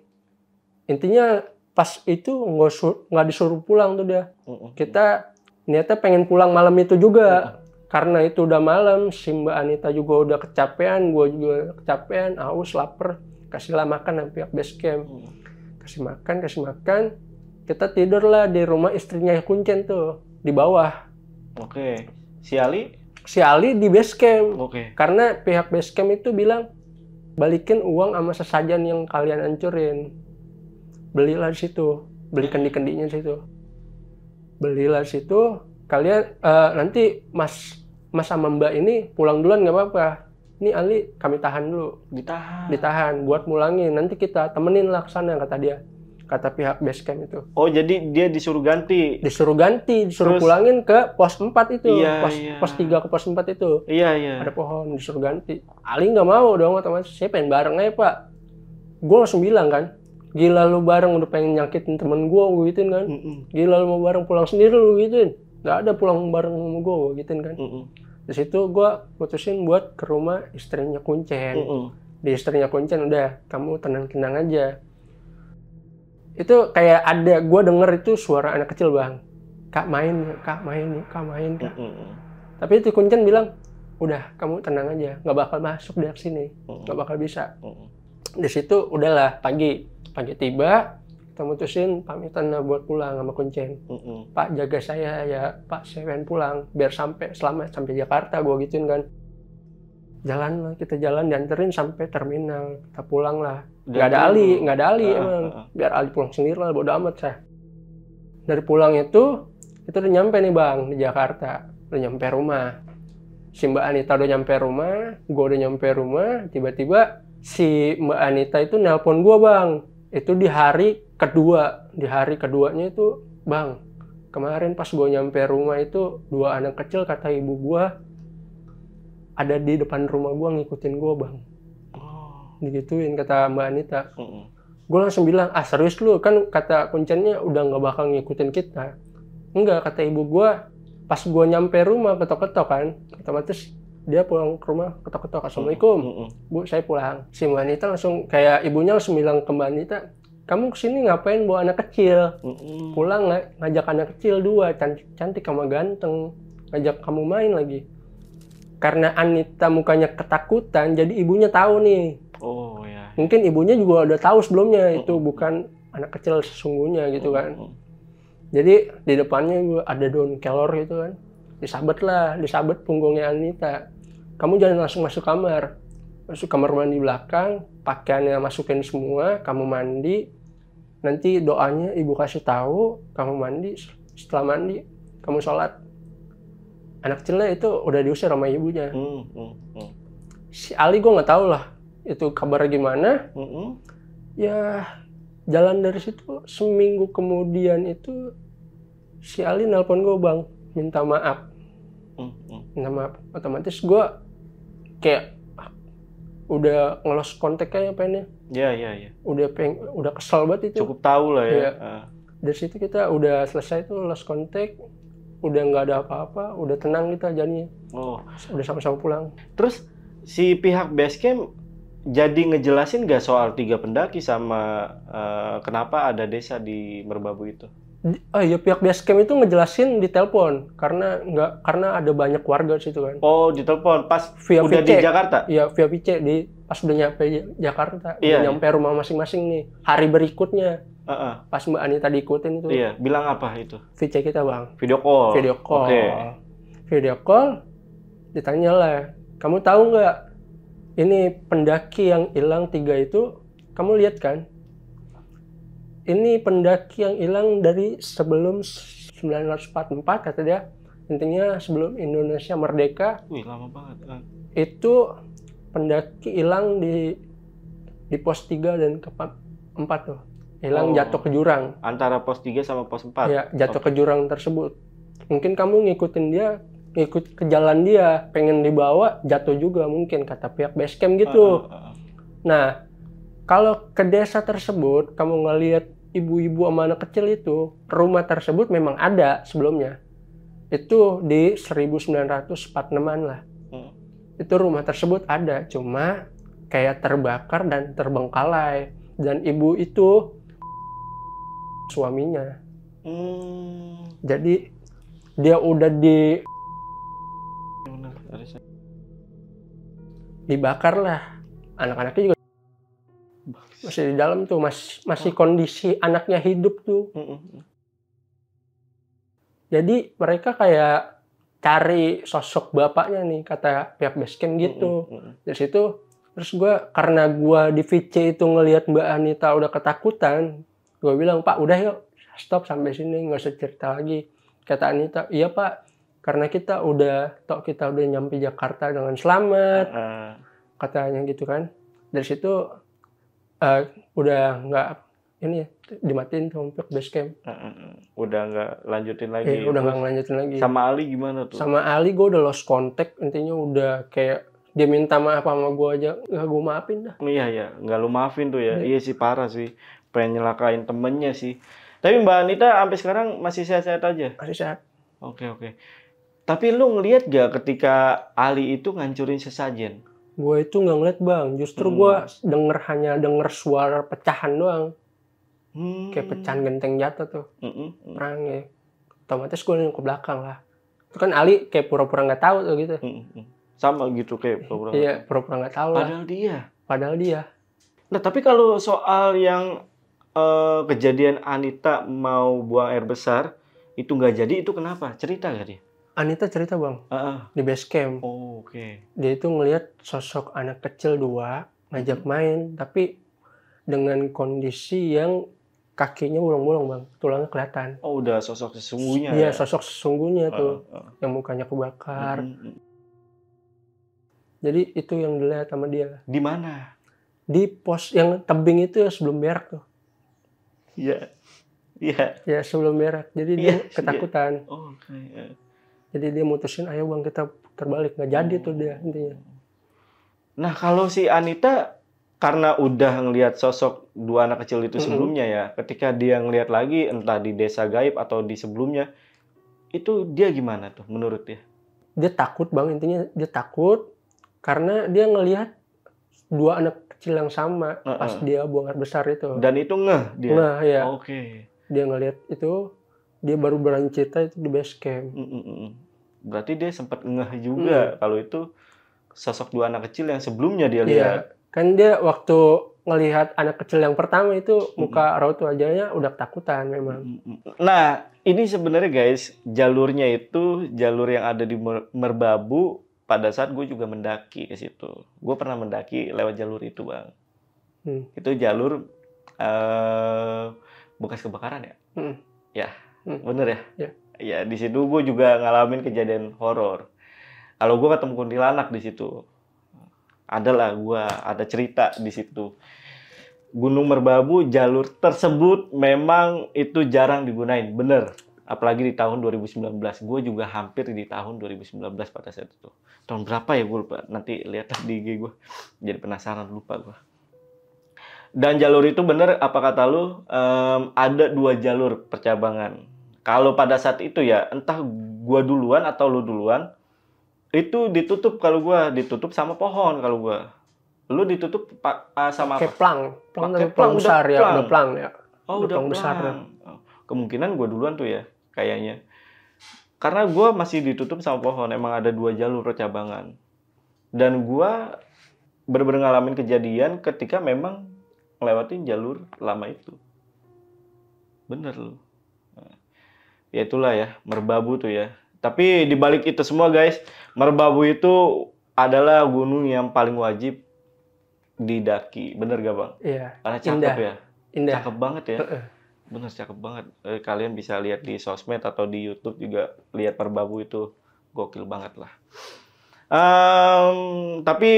Intinya pas itu nggak disuruh pulang tuh dia. Kita niatnya pengen pulang malam itu juga. Karena itu udah malam, si Mbak Anita juga udah kecapean, gue juga kecapean, haus, lapar. Kasihlah makan sama pihak base camp. Kasih makan. Kita tidur lah di rumah istrinya kuncen tuh, di bawah. Oke. Si Ali? Si Ali di base camp. Oke. Karena pihak base camp itu bilang, balikin uang sama sesajen yang kalian hancurin. Belilah di situ, beli kendi-kendinya di situ. Belilah di situ, kalian nanti Mas sama Mbak ini pulang duluan nggak apa-apa. Ini Ali kami tahan dulu. Ditahan buat mulangin. Nanti kita temenin lah ke sana kata dia. kata pihak base camp itu. Oh, jadi dia disuruh ganti. Disuruh Terus? pulangin ke pos 4 itu. Iya, Pos 3 ke pos 4 itu. Iya. Ada pohon, disuruh ganti. Ali nggak mau dong, otomatis. Saya pengen bareng aja, Pak. Gue langsung bilang kan, gila lu bareng udah pengen nyakitin temen gue gituin kan. Gila lu mau bareng pulang sendiri lu gituin. Nggak ada pulang bareng sama gue gituin kan. Di situ gue putusin buat ke rumah istrinya Kuncen. Di istrinya Kuncen udah, kamu tenang-tenang aja. Itu kayak ada, gue denger itu suara anak kecil bang, kak main. Tapi itu Kuncen bilang, udah kamu tenang aja, nggak bakal masuk dari sini, nggak bakal bisa. Di situ udahlah pagi tiba, kita mutusin pamitan buat pulang sama Kuncen. Pak jaga saya ya, Pak saya pengen pulang, biar selamat sampai Jakarta, gue gituin kan. Kita jalan dianterin sampai terminal, kita pulang lah. Nggak ada Ali emang. Biar Ali pulang sendiri lah, bodo amat saya. Dari pulang itu udah nyampe nih bang, di Jakarta. Udah nyampe rumah. Si Mbak Anita udah nyampe rumah, gue udah nyampe rumah, tiba-tiba si Mbak Anita itu nelpon gue bang. Itu di hari kedua. Di hari keduanya itu, bang, kemarin pas gue nyampe rumah itu, 2 anak kecil kata ibu gue, ada di depan rumah gue ngikutin gue bang. Digituin kata Mbak Anita. Gue langsung bilang, serius lu? Kan kata Kuncennya udah gak bakal ngikutin kita. Enggak, kata ibu gue, pas gue nyampe rumah ketok-ketok kan, otomatis dia pulang ke rumah ketok-ketok, assalamualaikum, bu saya pulang. Si Mbak Anita langsung, kayak ibunya langsung bilang ke Mbak Anita, kamu kesini ngapain bawa anak kecil? Pulang ngajak anak kecil 2, cantik sama ganteng, ngajak kamu main lagi. Karena Anita mukanya ketakutan, jadi ibunya tahu nih. Oh ya. Mungkin ibunya juga udah tahu sebelumnya itu bukan anak kecil sesungguhnya gitu kan. Jadi di depannya gue ada daun kelor gitu kan. Disabet punggungnya Anita. Kamu jangan langsung masuk kamar. Masuk kamar mandi belakang, pakaiannya masukin semua, kamu mandi. Nanti doanya ibu kasih tahu, kamu mandi. Setelah mandi, kamu sholat. Anak kecilnya itu udah diusir sama ibunya. Si Ali gue nggak tahu lah itu kabar gimana. Ya jalan dari situ, seminggu kemudian itu si Ali nelpon gue bang, minta maaf. Minta maaf. Otomatis gue kayak udah ngelos kontak kayaknya pengennya. Iya. Udah kesel banget itu. Cukup tahu lah ya. Dari situ kita udah selesai tuh lost kontak. Udah nggak ada apa-apa, udah tenang kita jadinya. Udah sama-sama pulang. Terus si pihak Basecamp jadi ngejelasin nggak soal 3 pendaki sama kenapa ada desa di Merbabu itu? Iya, pihak Basecamp itu ngejelasin di telepon karena ada banyak warga di situ kan. Oh, di telepon pas via udah VC. Di Jakarta? Iya, via VC pas udah nyampe Jakarta, udah nyampe rumah masing-masing nih. Hari berikutnya. Pas Mbak Anita diikutin itu. Iya, bilang apa itu? VC kita bang. Video call. Okay. Video call, ditanya lah, kamu tahu nggak ini pendaki yang hilang 3 itu, kamu lihat kan? Ini pendaki yang hilang dari sebelum 1944 kata dia. Intinya sebelum Indonesia merdeka. Wih, lama banget. Itu pendaki hilang di pos 3 dan ke 4 tuh. Hilang jatuh ke jurang. Antara pos 3 sama pos 4? Ya, jatuh ke jurang tersebut. Mungkin kamu ngikutin dia, ngikut ke jalan dia, pengen dibawa, jatuh juga mungkin, kata pihak Basecamp gitu. Nah, kalau ke desa tersebut, kamu ngelihat ibu-ibu sama anak kecil itu, rumah tersebut memang ada sebelumnya. Itu di 1946-an lah. Itu rumah tersebut ada, cuma kayak terbakar dan terbengkalai. Dan ibu itu suaminya. Jadi dia udah dibakar lah. Anak-anaknya juga masih di dalam tuh, masih kondisi anaknya hidup tuh. Jadi mereka kayak cari sosok bapaknya nih, kata pihak Basecamp gitu. Dari situ terus karena gue di VC itu ngelihat Mbak Anita udah ketakutan, gue bilang, Pak udah yuk stop sampai sini, nggak usah cerita lagi. Kata Anita, iya Pak, karena kita udah nyampe Jakarta dengan selamat, katanya gitu kan. Dari situ udah nggak ini dimatiin sama pihak base camp. Udah nggak lanjutin lagi. Udah nggak ngelanjutin lagi. Sama Ali gimana tuh? Sama Ali gue udah lost contact, intinya udah kayak dia minta maaf sama gue aja nggak gue maafin dah. Iya, nggak lu maafin tuh ya. Iya sih, parah sih, pengen nyelakain temennya sih. Tapi Mbak Anita sampai sekarang masih sehat-sehat aja? Masih sehat. Oke. Tapi lu ngelihat gak ketika Ali itu ngancurin sesajen? Gue itu nggak ngeliat bang, justru gue hanya denger suara pecahan doang. Kayak pecahan genteng jatuh tuh. Perangnya. Otomatis gue nengok ke belakang lah. Itu kan Ali kayak pura-pura nggak tahu tuh gitu. Sama gitu kayak pura-pura. Iya, pura-pura nggak tahu lah. Padahal dia. Nah, tapi kalau soal yang kejadian Anita mau buang air besar itu nggak jadi, itu kenapa? Cerita gak dia? Anita cerita bang, di base camp. Oke. Dia itu ngelihat sosok anak kecil 2 ngajak main, tapi dengan kondisi yang kakinya bolong-bolong bang, tulangnya kelihatan. Oh, udah sosok sesungguhnya. Iya, sosok sesungguhnya tuh, yang mukanya kebakar. Jadi itu yang dilihat sama dia. Di mana? Di pos yang tebing itu ya, sebelum berak tuh. Iya. Ya sebelum berak. Jadi dia ketakutan. Oke. Jadi dia mutusin, ayo bang kita terbalik. Nggak jadi tuh dia intinya. Nah kalau si Anita karena udah ngelihat sosok 2 anak kecil itu sebelumnya ya, ketika dia ngelihat lagi entah di desa gaib atau di sebelumnya, itu dia gimana tuh menurut dia? Dia takut bang, intinya dia takut karena dia ngelihat 2 anak kecil yang sama pas dia buang air besar itu. Dan itu ngeh dia? Ngeh ya. Oke. Dia ngelihat itu, dia baru berani cerita itu di base camp. Berarti dia sempat ngeh juga kalau itu sosok 2 anak kecil yang sebelumnya dia lihat. Kan dia waktu ngelihat anak kecil yang pertama itu muka raut wajahnya udah ketakutan memang. Nah, ini sebenarnya guys, jalurnya itu jalur yang ada di Merbabu. Pada saat gue juga mendaki ke situ. Gue pernah mendaki lewat jalur itu, Bang. Itu jalur bekas kebakaran ya? Ya, bener ya? Ya, di situ gue juga ngalamin kejadian horor. Kalau gue ketemu kuntilanak di situ, ada cerita di situ. Gunung Merbabu, jalur tersebut memang itu jarang digunain, bener. Apalagi di tahun 2019. Gue juga hampir di tahun 2019 pada saat itu. Tahun berapa ya gue lupa. Nanti lihat di IG gue. Jadi penasaran, lupa gue. Dan jalur itu bener, apa kata lu, ada 2 jalur percabangan. Kalau pada saat itu ya, entah gue duluan atau lu duluan, itu ditutup kalau gue. Ditutup sama pohon kalau gue. Lu ditutup sama apa? Pakai plang besar ya. Udah plang ya. Oh, udah plang besar. Kemungkinan gue duluan tuh ya, kayaknya. Karena gue masih ditutup sama pohon. Emang ada 2 jalur percabangan. Dan gue bener-bener ngalamin kejadian ketika memang ngelewatin jalur lama itu. Bener loh. Ya itulah ya, Merbabu tuh ya. Tapi dibalik itu semua guys, Merbabu itu adalah gunung yang paling wajib didaki. Bener gak bang? Iya. Karena cakep ya. Indah. Cakep banget ya. Bener, cakep banget. Kalian bisa lihat di sosmed atau di YouTube juga, lihat Merbabu itu gokil banget lah. Tapi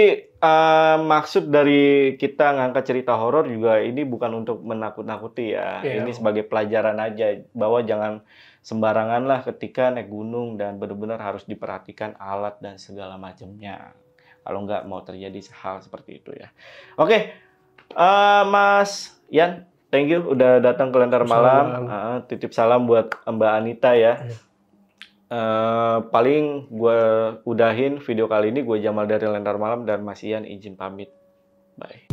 maksud dari kita ngangkat cerita horor juga ini bukan untuk menakut-nakuti ya. Ini sebagai pelajaran aja bahwa jangan sembarangan lah ketika naik gunung dan benar-benar harus diperhatikan alat dan segala macamnya. Kalau nggak mau terjadi hal seperti itu ya. Oke, Mas Yan, thank you udah datang ke Lentar Malam. Titip salam buat Mbak Anita ya. Paling gue udahin video kali ini. Gue Jamal dari Lentar Malam dan Mas Ian izin pamit. Bye.